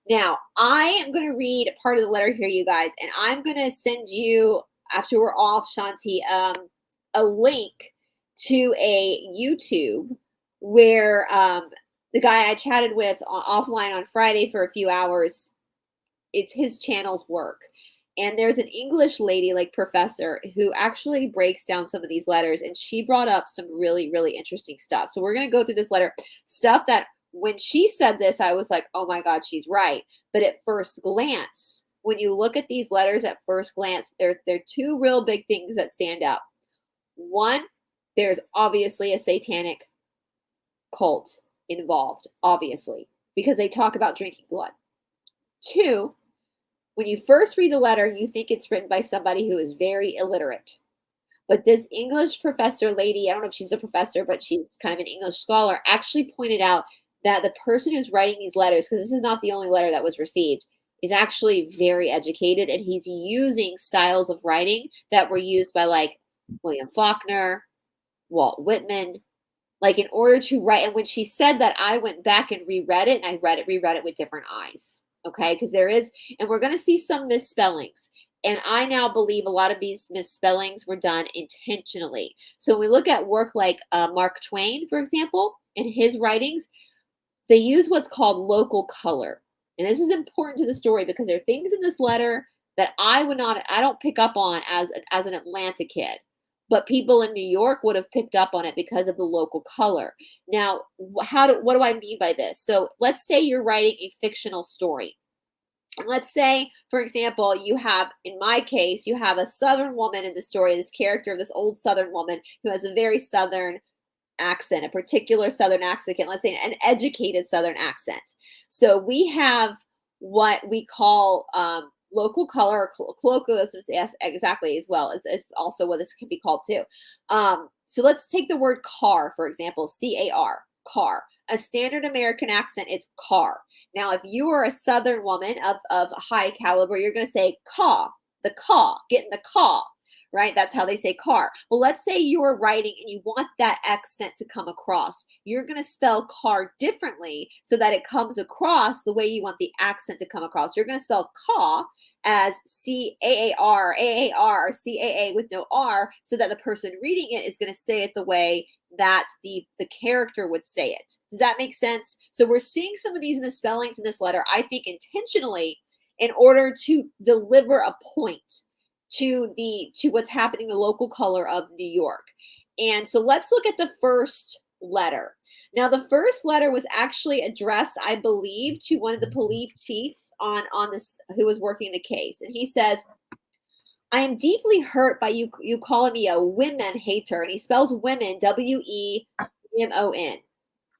Now, I am going to read part of the letter here, you guys, and I'm going to send you, after we're off, Shanti, a link to a YouTube where the guy I chatted with offline on Friday for a few hours, it's his channel's work. And there's an English lady, like professor, who actually breaks down some of these letters. And she brought up some really, really interesting stuff. So we're going to go through this letter. Stuff that when she said this, I was like, oh my God, she's right. But at first glance, when you look at these letters at first glance, there are two real big things that stand out. One, there's obviously a satanic cult involved, obviously, because they talk about drinking blood. Two, when you first read the letter, you think it's written by somebody who is very illiterate. But this English professor lady, I don't know if she's a professor, but she's kind of an English scholar, actually pointed out that the person who's writing these letters, because this is not the only letter that was received, is actually very educated, and he's using styles of writing that were used by like William Faulkner, Walt Whitman, like in order to write. And when she said that, I went back and reread it, and I reread it with different eyes. Okay, because there is, and we're going to see some misspellings. And I now believe a lot of these misspellings were done intentionally. So when we look at work like Mark Twain, for example, in his writings, they use what's called local color. And this is important to the story because there are things in this letter that I don't pick up on as an Atlanta kid. But people in New York would have picked up on it because of the local color. Now, what do I mean by this? So let's say you're writing a fictional story. And let's say, for example, you have, in my case, you have a Southern woman in the story, this character of this old Southern woman who has a very Southern accent, a particular Southern accent, let's say an educated Southern accent. So we have what we call local color, colloquialism, yes, exactly, as well. It's also what this can be called too. So let's take the word car, for example, C-A-R, car. A standard American accent is car. Now, if you are a Southern woman of high caliber, you're going to say caw, the caw, get in the caw, right? That's how they say car. Well, let's say you're writing and you want that accent to come across. You're going to spell car differently so that it comes across the way you want the accent to come across. You're going to spell caw as C-A-A-R, A-A-R, C-A-A with no R, so that the person reading it is going to say it the way that the character would say it. Does that make sense? So we're seeing some of these misspellings in this letter, I think intentionally, in order to deliver a point to what's happening in the local color of New York. And so let's look at the first letter. Now, the first letter was actually addressed, I believe, to one of the police chiefs on this who was working the case. And he says, I am deeply hurt by you calling me a women hater. And he spells women, W-E-M-O-N.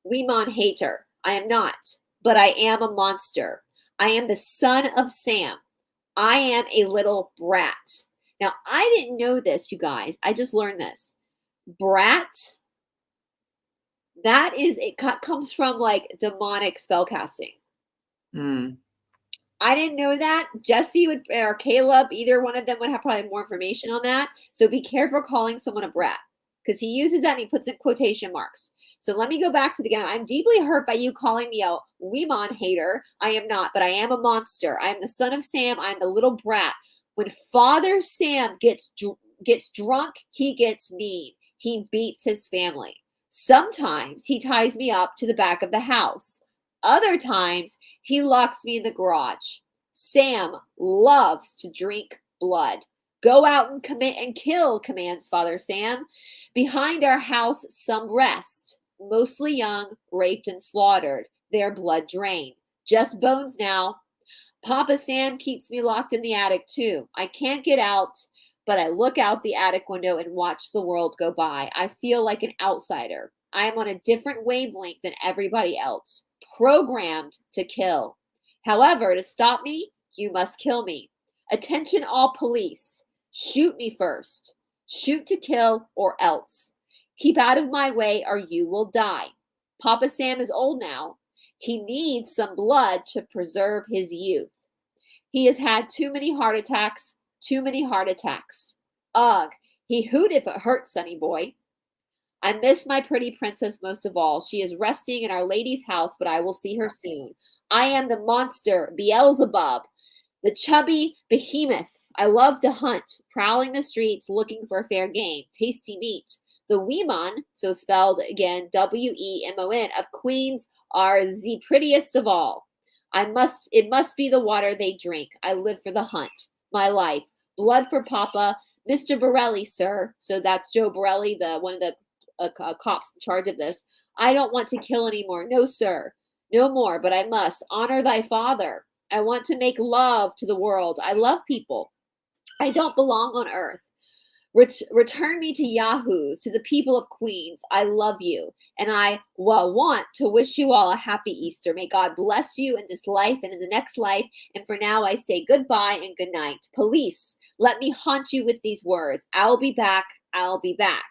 Women hater. I am not, but I am a monster. I am the son of Sam. I am a little brat. Now, I didn't know this, you guys. I just learned this. Brat, that is, it comes from like demonic spellcasting. I didn't know that. Jesse would, or Caleb, either one of them would have probably more information on that. So be careful calling someone a brat, because he uses that and he puts in quotation marks. So let me go back to the again. I'm deeply hurt by you calling me a women hater. I am not, but I am a monster. I am the son of Sam. I'm the little brat. When Father Sam gets drunk, he gets mean. He beats his family. Sometimes he ties me up to the back of the house. Other times he locks me in the garage. Sam loves to drink blood. Go out and commit and kill, commands Father Sam. Behind our house, some rest. Mostly young, raped and slaughtered. Their blood drained. Just bones now. Papa Sam keeps me locked in the attic too. I can't get out, but I look out the attic window and watch the world go by. I feel like an outsider. I am on a different wavelength than everybody else. Programmed to kill. However, to stop me, you must kill me. Attention all police. Shoot me first. Shoot to kill or else. Keep out of my way or you will die. Papa Sam is old now. He needs some blood to preserve his youth. He has had too many heart attacks. Too many heart attacks. Ugh, he hoot if it hurts, sonny boy. I miss my pretty princess most of all. She is resting in Our Lady's house, but I will see her soon. I am the monster, Beelzebub, the chubby behemoth. I love to hunt, prowling the streets, looking for fair game, tasty meat. The Weemon, so spelled again, W-E-M-O-N, of queens are the prettiest of all. It must be the water they drink. I live for the hunt. My life. Blood for Papa. Mr. Borelli, sir. So that's Joe Borelli, one of the cops in charge of this. I don't want to kill anymore. No, sir. No more, but I must. Honor thy father. I want to make love to the world. I love people. I don't belong on earth. Return me to Yahoos, to the people of Queens. I love you. And I want to wish you all a happy Easter. May God bless you in this life and in the next life. And for now, I say goodbye and good night. Police, let me haunt you with these words. I'll be back. I'll be back.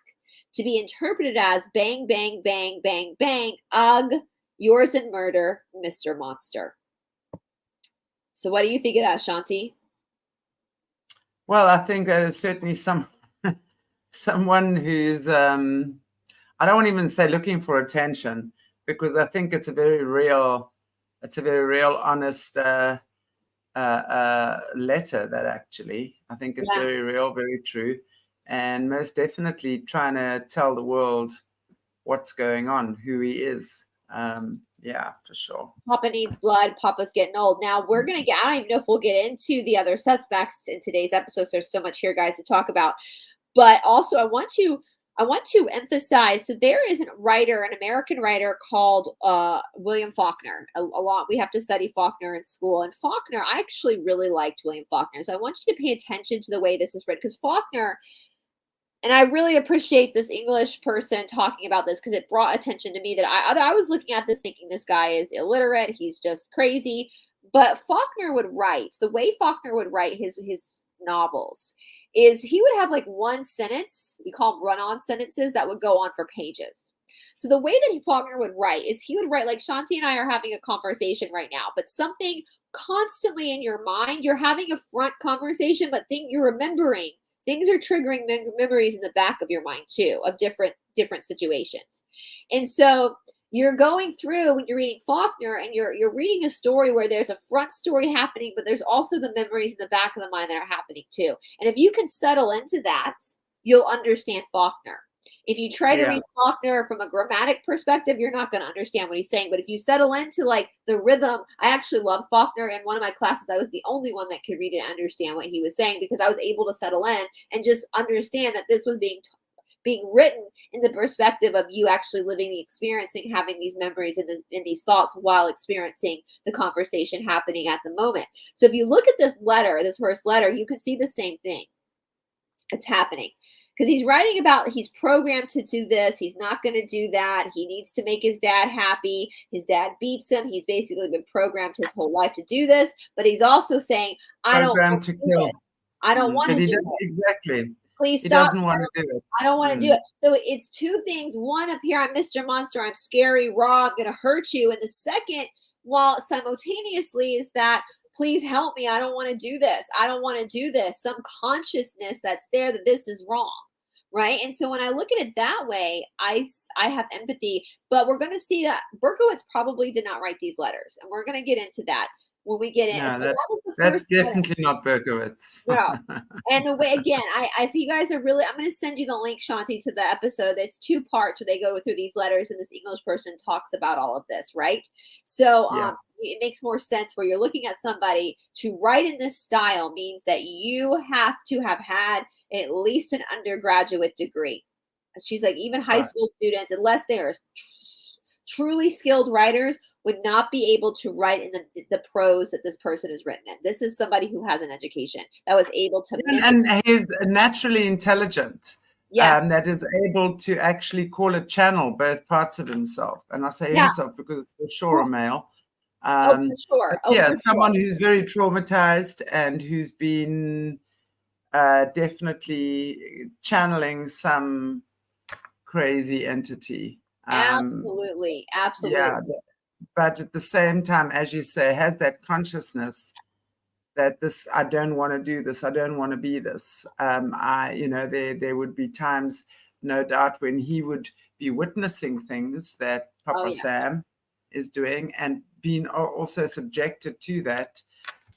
To be interpreted as bang, bang, bang, bang, bang. Ugh, yours in murder, Mr. Monster. So what do you think of that, Shanti? Well, I think that is certainly someone who's, I don't want to even say looking for attention, because I think it's a very real, honest letter that actually, I think is very real, very true. And most definitely trying to tell the world what's going on, who he is. Yeah, for sure. Papa needs blood. Papa's getting old. Now we're going to get, I don't even know if we'll get into the other suspects in today's episode. There's so much here, guys, to talk about. But also I want to emphasize, so there is a writer, an American writer called William Faulkner. We have to study Faulkner in school. And Faulkner, I actually really liked William Faulkner. So I want you to pay attention to the way this is written, because Faulkner, and I really appreciate this English person talking about this, because it brought attention to me that I was looking at this thinking this guy is illiterate. He's just crazy. But Faulkner would write, the way Faulkner would write his novels is he would have like one sentence, we call them run-on sentences, that would go on for pages. So the way that Faulkner would write is he would write like Shanti and I are having a conversation right now, but something constantly in your mind, you're having a front conversation, but you're remembering. Things are triggering memories in the back of your mind too, of different situations. And so you're going through when you're reading Faulkner and you're reading a story where there's a front story happening, but there's also the memories in the back of the mind that are happening too. And if you can settle into that, you'll understand Faulkner. If you try to read Faulkner from a grammatic perspective, you're not going to understand what he's saying. But if you settle into like the rhythm, I actually love Faulkner. In one of my classes, I was the only one that could read it and understand what he was saying, because I was able to settle in and just understand that this was being written in the perspective of you actually living the experiencing, having these memories and these thoughts while experiencing the conversation happening at the moment. So if you look at this letter, this first letter, you can see the same thing. It's happening. Because he's writing about he's programmed to do this. He's not going to do that. He needs to make his dad happy. His dad beats him. He's basically been programmed his whole life to do this. But he's also saying, I don't want to do it. I don't want to do it. Exactly. Please stop. He doesn't want to do it. I don't want to do it. So it's two things. One, up here, I'm Mr. Monster. I'm scary, raw. I'm going to hurt you. And the second, while simultaneously, is that please help me. I don't want to do this. I don't want to do this. Some consciousness that's there that this is wrong. Right. And so when I look at it that way, I have empathy, but we're going to see that Berkowitz probably did not write these letters. And we're going to get into that when we get in. No, so that's definitely not Berkowitz. Yeah. And the way, again, if you guys are really, I'm going to send you the link, Shanti, to the episode. It's 2 parts where they go through these letters and this English person talks about all of this. Right. So it makes more sense where you're looking at somebody to write in this style means that you have to have had at least an undergraduate degree. She's like, even high school students, unless they're truly skilled writers, would not be able to write in the prose that this person has written in. This is somebody who has an education that was able to and he's naturally intelligent. That is able to actually call a channel both parts of himself. And I say himself because it's for sure a male. For sure. Someone who's very traumatized and who's been definitely channeling some crazy entity. Absolutely. Yeah, but at the same time, as you say, has that consciousness that I don't want to do this. I don't want to be this. There would be times, no doubt, when he would be witnessing things that Papa Sam is doing and being also subjected to that.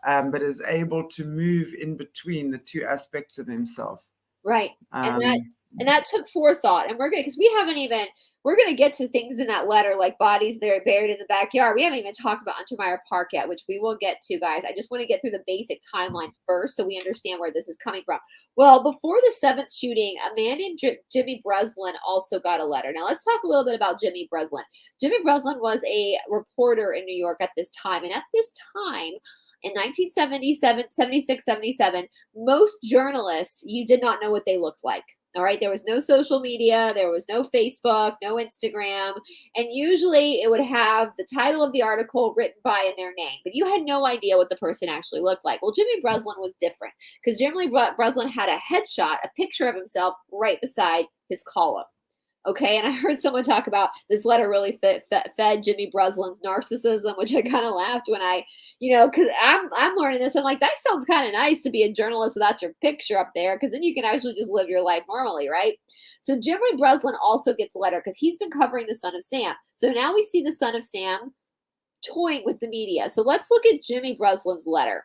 But is able to move in between the 2 aspects of himself. Right. And that took forethought. And we're going to get to things in that letter, like bodies that are buried in the backyard. We haven't even talked about Untermeyer Park yet, which we will get to, guys. I just want to get through the basic timeline first so we understand where this is coming from. Well, before the 7th shooting, a man named Jimmy Breslin also got a letter. Now, let's talk a little bit about Jimmy Breslin. Jimmy Breslin was a reporter in New York at this time. And at this time, in 1977, 76, 77, most journalists, you did not know what they looked like. All right. There was no social media. There was no Facebook, no Instagram. And usually it would have the title of the article written by in their name, but you had no idea what the person actually looked like. Well, Jimmy Breslin was different because Jimmy Breslin had a headshot, a picture of himself right beside his column. Okay, and I heard someone talk about this letter really fed Jimmy Breslin's narcissism, which I kind of laughed when because I'm learning this. I'm like, that sounds kind of nice to be a journalist without your picture up there, because then you can actually just live your life normally, right? So Jimmy Breslin also gets a letter because he's been covering the Son of Sam. So now we see the Son of Sam toying with the media. So let's look at Jimmy Breslin's letter.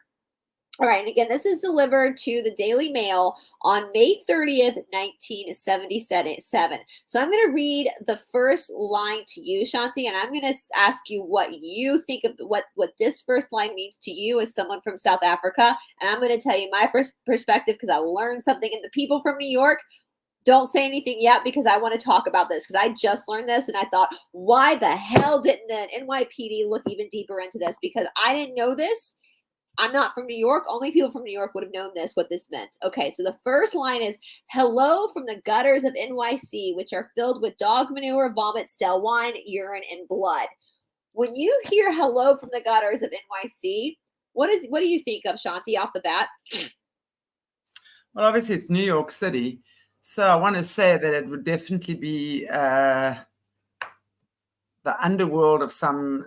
All right, and again, this is delivered to the Daily Mail on May 30th, 1977. So I'm going to read the first line to you, Shanti, and I'm going to ask you what you think of what this first line means to you as someone from South Africa. And I'm going to tell you my perspective because I learned something. And the people from New York, don't say anything yet because I want to talk about this because I just learned this and I thought, why the hell didn't the NYPD look even deeper into this? Because I didn't know this. I'm not from New York. Only people from New York would have known what this meant. Okay, so the first line is, hello from the gutters of NYC, which are filled with dog manure, vomit, stale wine, urine, and blood. When you hear hello from the gutters of NYC, what do you think of, Shanti, off the bat? Well, obviously it's New York City. So I want to say that it would definitely be the underworld of some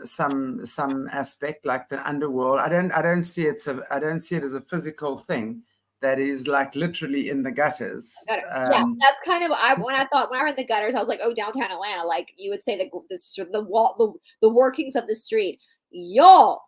aspect, like the underworld. I don't see it as a physical thing that is like literally in the gutters. Yeah, that's kind of when I read the gutters, I was like, oh, downtown Atlanta, like you would say the workings of the street. Y'all,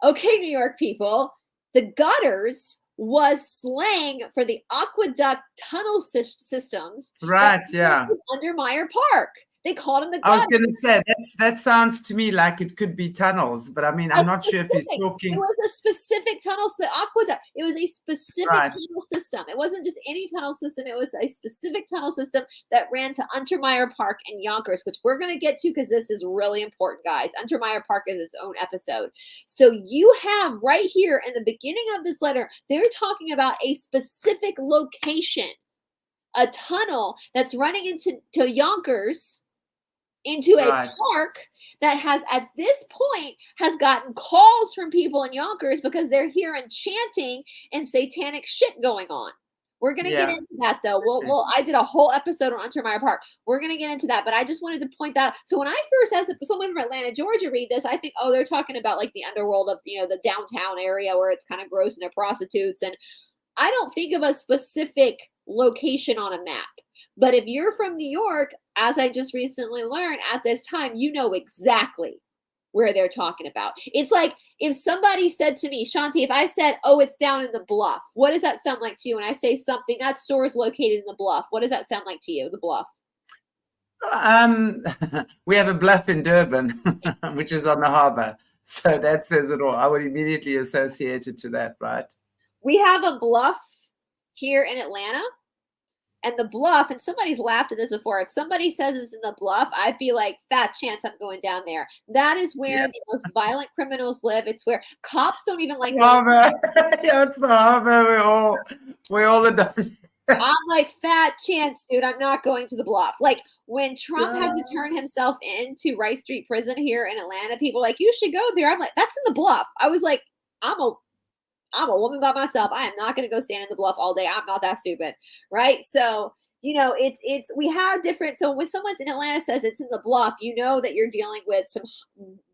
okay, New York people, the gutters was slang for the aqueduct tunnel systems. Right. Yeah. Under Meyer Park. They called him the I was God. going to say that sounds to me like it could be tunnels, but I mean, I'm not sure if he's talking. It was a specific tunnel, the aqueduct. It was a specific tunnel system. It wasn't just any tunnel system. It was a specific tunnel system that ran to Untermeyer Park in Yonkers, which we're going to get to because this is really important, guys. Untermeyer Park is its own episode. So you have right here in the beginning of this letter, they're talking about a specific location, a tunnel that's running into Yonkers, into a park that has, at this point, has gotten calls from people in Yonkers because they're hearing chanting and satanic shit going on. We're going to get into that, though. Well, I did a whole episode on Untermeyer Park. We're going to get into that, but I just wanted to point that out. So when I first had someone from Atlanta, Georgia read this, I think, oh, they're talking about like the underworld of, the downtown area where it's kind of gross and they're prostitutes. And I don't think of a specific location on a map. But if you're from New York, as I just recently learned at this time, you know exactly where they're talking about. It's like if somebody said to me, Shanti, if I said, oh, it's down in the Bluff, what does that sound like to you? When I say something, that store is located in the Bluff, what does that sound like to you, the Bluff? We have a bluff in Durban, which is on the harbor. So that says it all. I would immediately associate it to that, right? We have a bluff here in Atlanta. And the Bluff, and somebody's laughed at this before. If somebody says it's in the Bluff, I'd be like, fat chance I'm going down there. That is where the most violent criminals live. It's where cops don't even like. Harbor. Yeah, it's the harbor. We're all the. I'm like, fat chance, dude. I'm not going to the Bluff. Like when Trump had to turn himself into Rice Street Prison here in Atlanta, people were like, you should go there. I'm like, that's in the Bluff. I was like, I'm a woman by myself. I am not going to go stand in the Bluff all day. I'm not that stupid. Right. So, we have different. So when someone's in Atlanta says it's in the Bluff, you know that you're dealing with some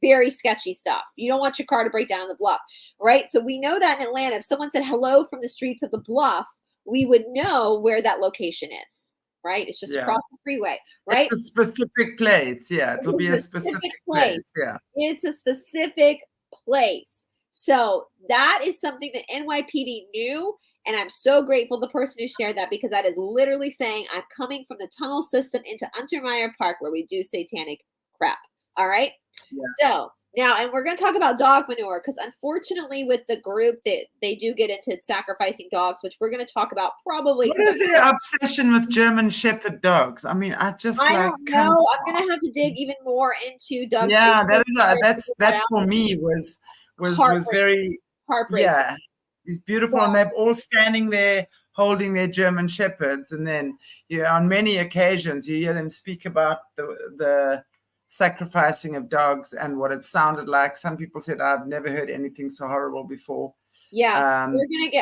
very sketchy stuff. You don't want your car to break down in the Bluff. Right. So we know that in Atlanta, if someone said hello from the streets of the Bluff, we would know where that location is. Right. It's just across the freeway. Right. It's a specific place. Yeah. It'll be a specific place. Yeah. It's a specific place. So that is something that NYPD knew, and I'm so grateful the person who shared that because that is literally saying I'm coming from the tunnel system into Untermeyer Park where we do satanic crap. All right? Yeah. So now, and we're going to talk about dog manure because unfortunately with the group that they do get into sacrificing dogs, which we're going to talk about probably. What is their obsession with German Shepherd dogs? I mean, I don't know. I'm going to have to dig even more into dogs. Yeah, that for me was very heartbreaking. Yeah, it's beautiful, and they're all standing there holding their German Shepherds, and then on many occasions you hear them speak about the sacrificing of dogs and what it sounded like. Some people said, "I've never heard anything so horrible before." Yeah,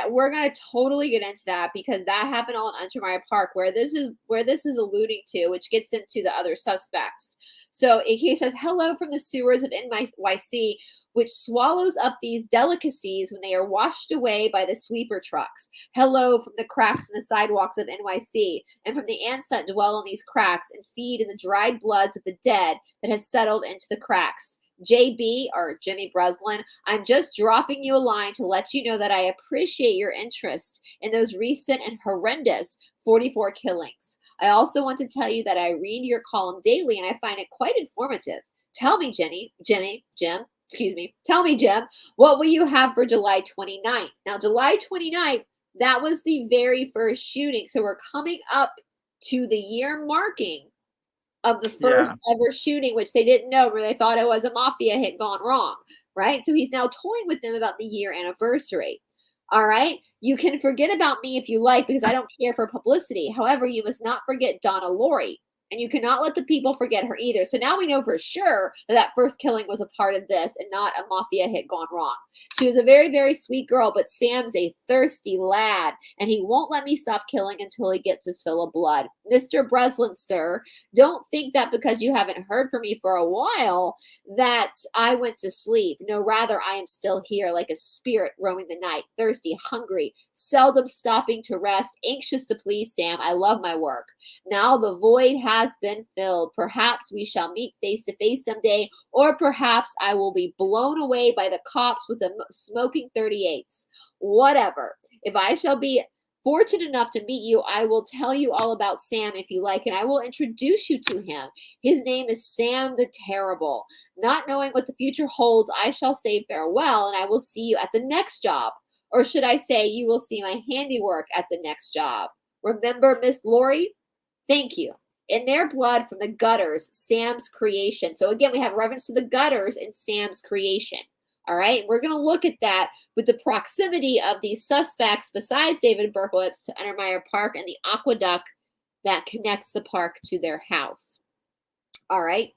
we're gonna totally get into that because that happened all in Untermeyer Park, where this is alluding to, which gets into the other suspects. So he says, "Hello from the sewers of NYC." Which swallows up these delicacies when they are washed away by the sweeper trucks. Hello from the cracks in the sidewalks of NYC, and from the ants that dwell on these cracks and feed in the dried bloods of the dead that has settled into the cracks. JB, or Jimmy Breslin, I'm just dropping you a line to let you know that I appreciate your interest in those recent and horrendous 44 killings. I also want to tell you that I read your column daily, and I find it quite informative. Tell me, tell me, Jim, what will you have for July 29th? Now, July 29th, that was the very first shooting. So we're coming up to the year marking of the first ever shooting, which they didn't know, where they thought it was a mafia hit gone wrong, right? So he's now toying with them about the year anniversary. All right. You can forget about me if you like, because I don't care for publicity. However, you must not forget Donna Laurie. And you cannot let the people forget her either. So now we know for sure that first killing was a part of this and not a mafia hit gone wrong. She was a very, very sweet girl, but Sam's a thirsty lad, and he won't let me stop killing until he gets his fill of blood. Mr. Breslin, sir, don't think that because you haven't heard from me for a while that I went to sleep. No, rather, I am still here like a spirit roaming the night, thirsty, hungry, seldom stopping to rest, anxious to please Sam. I love my work. Now the void has been filled. Perhaps we shall meet face to face someday, or perhaps I will be blown away by the cops with the smoking 38s. Whatever. If I shall be Fortunate enough to meet you, I will tell you all about Sam if you like, and I will introduce you to him. His name is Sam the Terrible. Not knowing what the future holds, I shall say farewell, and I will see you at the next job. Or should I say, you will see my handiwork at the next job. Remember Miss Lori? Thank you. In their blood from the gutters, Sam's creation. So again, we have reference to the gutters in Sam's creation. All right, we're going to look at that with the proximity of these suspects besides David Berkowitz to Untermeyer Park and the aqueduct that connects the park to their house. All right,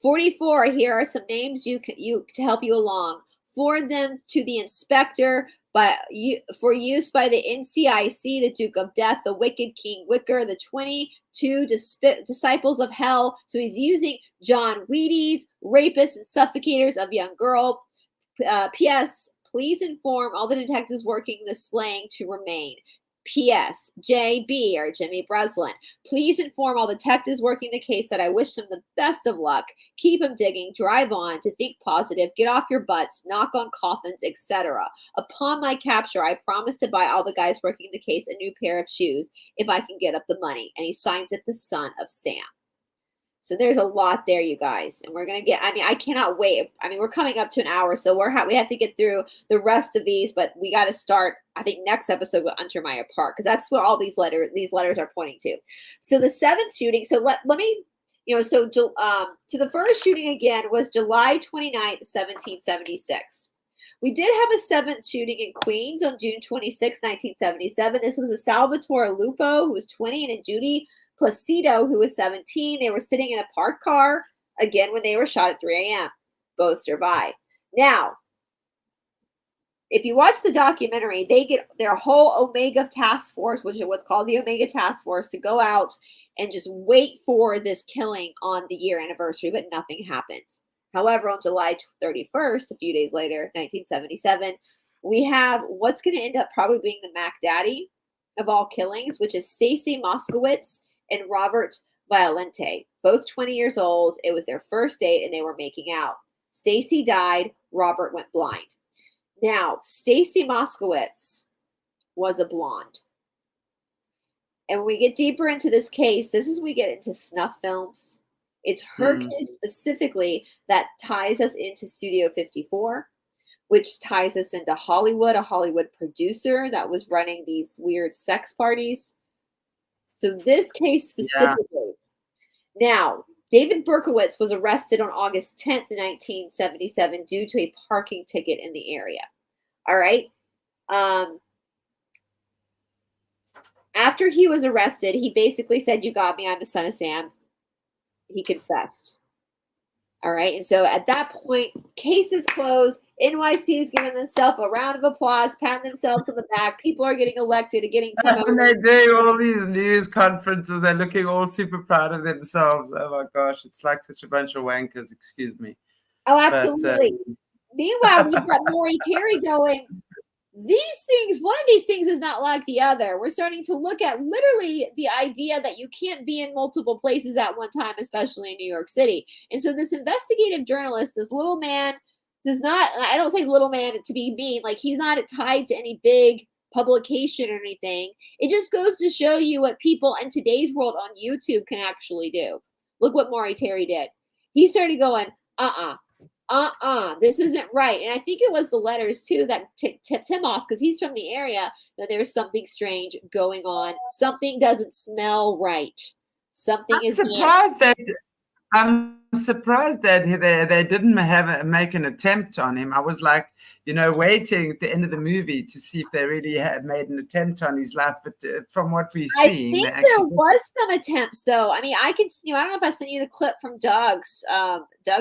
44. Here are some names you to help you along. Forward them to the inspector for use by the NCIC, the Duke of Death, the Wicked King Wicker, the 22 disciples of hell. So he's using John Wheaties, rapists and suffocators of young girl. P.S. Please inform all the detectives working the slaying to remain. P.S. J.B. or Jimmy Breslin. Please inform all detectives working the case that I wish them the best of luck. Keep them digging. Drive on. To think positive. Get off your butts. Knock on coffins, etc. Upon my capture, I promise to buy all the guys working the case a new pair of shoes if I can get up the money. And he signs it the son of Sam. So there's a lot there, you guys. And we're going to get, I cannot wait. We're coming up to an hour, so we have to get through the rest of these, but we got to start, I think, next episode with Untermeyer Park, because that's what all these letters are pointing to. So the seventh shooting, so let me, so the first shooting again was July 29th, 1776. We did have a seventh shooting in Queens on June 26, 1977. This was a Salvatore Lupo, who was 20, and a Judy Placido, who was 17. They were sitting in a parked car, again, when they were shot at 3 a.m. Both survived. Now, if you watch the documentary, they get their whole Omega Task Force, which is what's called the Omega Task Force, to go out and just wait for this killing on the year anniversary, but nothing happens. However, on July 31st, a few days later, 1977, we have what's going to end up probably being the Mac Daddy of all killings, which is Stacy Moskowitz and Robert Violente, both 20 years old. It was their first date and they were making out. Stacy died. Robert went blind. Now, Stacy Moskowitz was a blonde. And when we get deeper into this case, this is when we get into snuff films. It's her case specifically that ties us into Studio 54, which ties us into Hollywood, a Hollywood producer that was running these weird sex parties. So this case specifically. Yeah. Now, David Berkowitz was arrested on August 10th, 1977 due to a parking ticket in the area. All right. After he was arrested, he basically said, "You got me. I'm the son of Sam." He confessed. All right. And so at that point, case is closed. NYC is giving themselves a round of applause, patting themselves on the back. People are getting elected and getting promoted. And they do all these news conferences. They're looking all super proud of themselves. Oh my gosh, it's like such a bunch of wankers. Excuse me. Oh, absolutely. Meanwhile, we've got Maury Terry going, these things, one of these things is not like the other. We're starting to look at literally the idea that you can't be in multiple places at one time, especially in New York City. And so this investigative journalist, this little man, does not, I don't say little man to be mean, like he's not tied to any big publication or anything. It just goes to show you what people in today's world on YouTube can actually do. Look what Maury Terry did. He started going, this isn't right. And I think it was the letters too that tipped him off, because he's from the area, that there's something strange going on. Something doesn't smell right. I'm surprised that they didn't make an attempt on him. I was like, waiting at the end of the movie to see if they really had made an attempt on his life. But from what we've seen, I think there was some attempts, though. I mean, I don't know if I sent you the clip from Doug's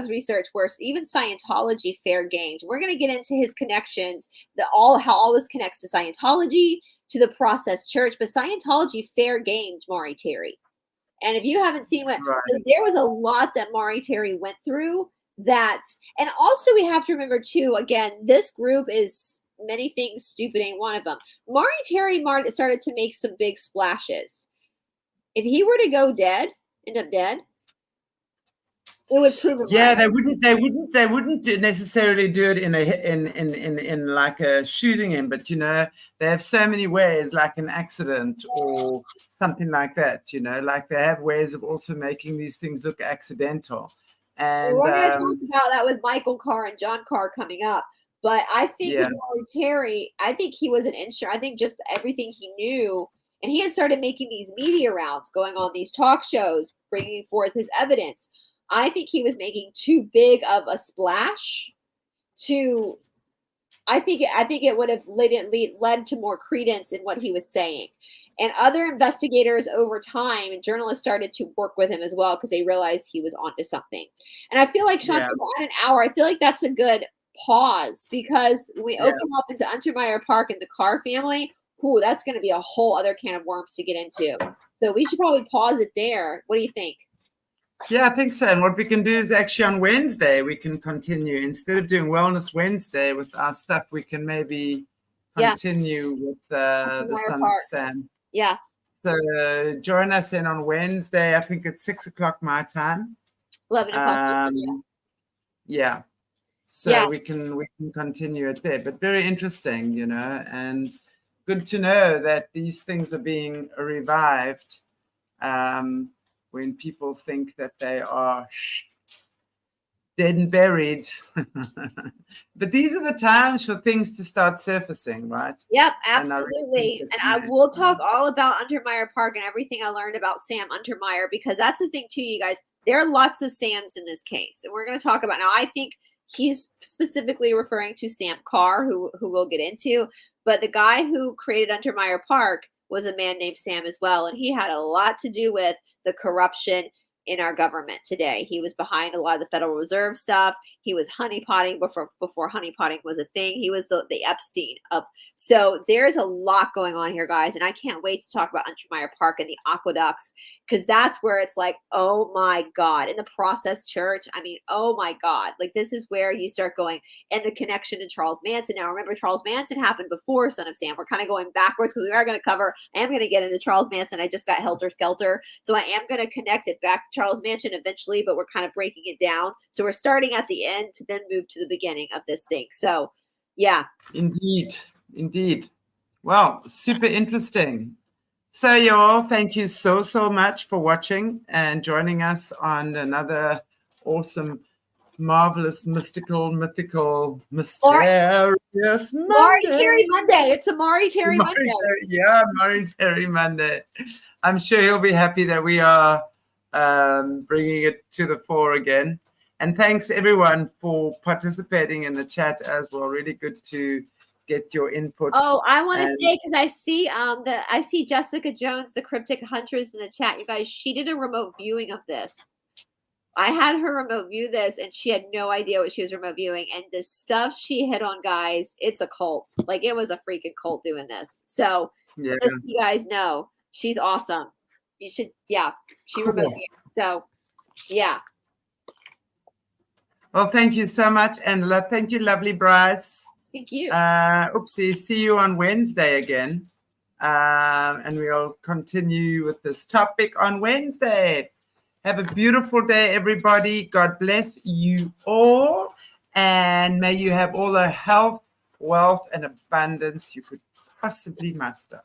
research, where even Scientology fair gamed. We're going to get into his connections, how all this connects to Scientology, to the Process Church, but Scientology fair gamed Maury Terry. And if you haven't seen so there was a lot that Maury Terry went through that. And also we have to remember too, again, this group is many things, stupid ain't one of them. Maury Terry started to make some big splashes. If he were to end up dead. It would prove it Yeah, right. they wouldn't necessarily do it in like a shooting him, but they have so many ways, like an accident or something like that. Like they have ways of also making these things look accidental. And we're going to talk about that with Michael Carr and John Carr coming up. But I think with Maury Terry, I think he was an insurer. I think just everything he knew, and he had started making these media rounds, going on these talk shows, bringing forth his evidence. I think he was making too big of a splash to. I think it would have led to more credence in what he was saying. And other investigators over time and journalists started to work with him as well because they realized he was onto something. And I feel like, Chantelle, at an hour, I feel like that's a good pause because when we open up into Untermeyer Park and the Carr family, that's going to be a whole other can of worms to get into. So we should probably pause it there. What do you think? Yeah, I think so. And what we can do is actually on Wednesday, we can continue. Instead of doing Wellness Wednesday with our stuff, we can maybe continue with the Sons of Sam. Yeah. So join us then on Wednesday. I think it's 6 o'clock my time. 11 o'clock. Yeah. So we can continue it there. But very interesting, and good to know that these things are being revived when people think that they are dead and buried. But these are the times for things to start surfacing, right? Yep, absolutely. And I will talk all about Untermeyer Park and everything I learned about Sam Untermeyer, because that's the thing too, you guys. There are lots of Sams in this case. And we're going to talk about now. I think he's specifically referring to Sam Carr, who we'll get into. But the guy who created Untermeyer Park was a man named Sam as well. And he had a lot to do with the corruption in our government today. He was behind a lot of the Federal Reserve stuff. He was honeypotting before honeypotting was a thing. He was the Epstein of. So there's a lot going on here, guys. And I can't wait to talk about Untermeyer Park and the aqueducts, because that's where it's like, oh my God. In the Process Church, I mean, oh my God. Like, this is where you start going, and the connection to Charles Manson. Now, remember, Charles Manson happened before Son of Sam. We're kind of going backwards because we are going to cover, I am going to get into Charles Manson. I just got Helter Skelter. So I am going to connect it back to Charles Manson eventually, but we're kind of breaking it down. So we're starting at the end to then move to the beginning of this thing. So, yeah. Indeed. Well, super interesting. So y'all, thank you so much for watching and joining us on another awesome, marvelous, mystical, mythical, mysterious Monday. Maury Terry Monday. It's a Maury Terry Monday. Maury Terry Monday. I'm sure he'll be happy that we are bringing it to the fore again. And thanks everyone for participating in the chat as well. Really good to get your input. Oh, I want to say, because I see Jessica Jones, the Cryptic Huntress, in the chat. You guys, she did a remote viewing of this. I had her remote view this, and she had no idea what she was remote viewing. And the stuff she hit on, guys, it's a cult. Like, it was a freaking cult doing this. So just so you guys know, she's awesome. You should, she remote viewed. So, yeah. Well, thank you so much, and thank you, lovely Brice. Thank you. Oopsie, see you on Wednesday again. And we'll continue with this topic on Wednesday. Have a beautiful day, everybody. God bless you all. And may you have all the health, wealth, and abundance you could possibly muster.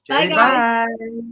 Bye, guys. Bye.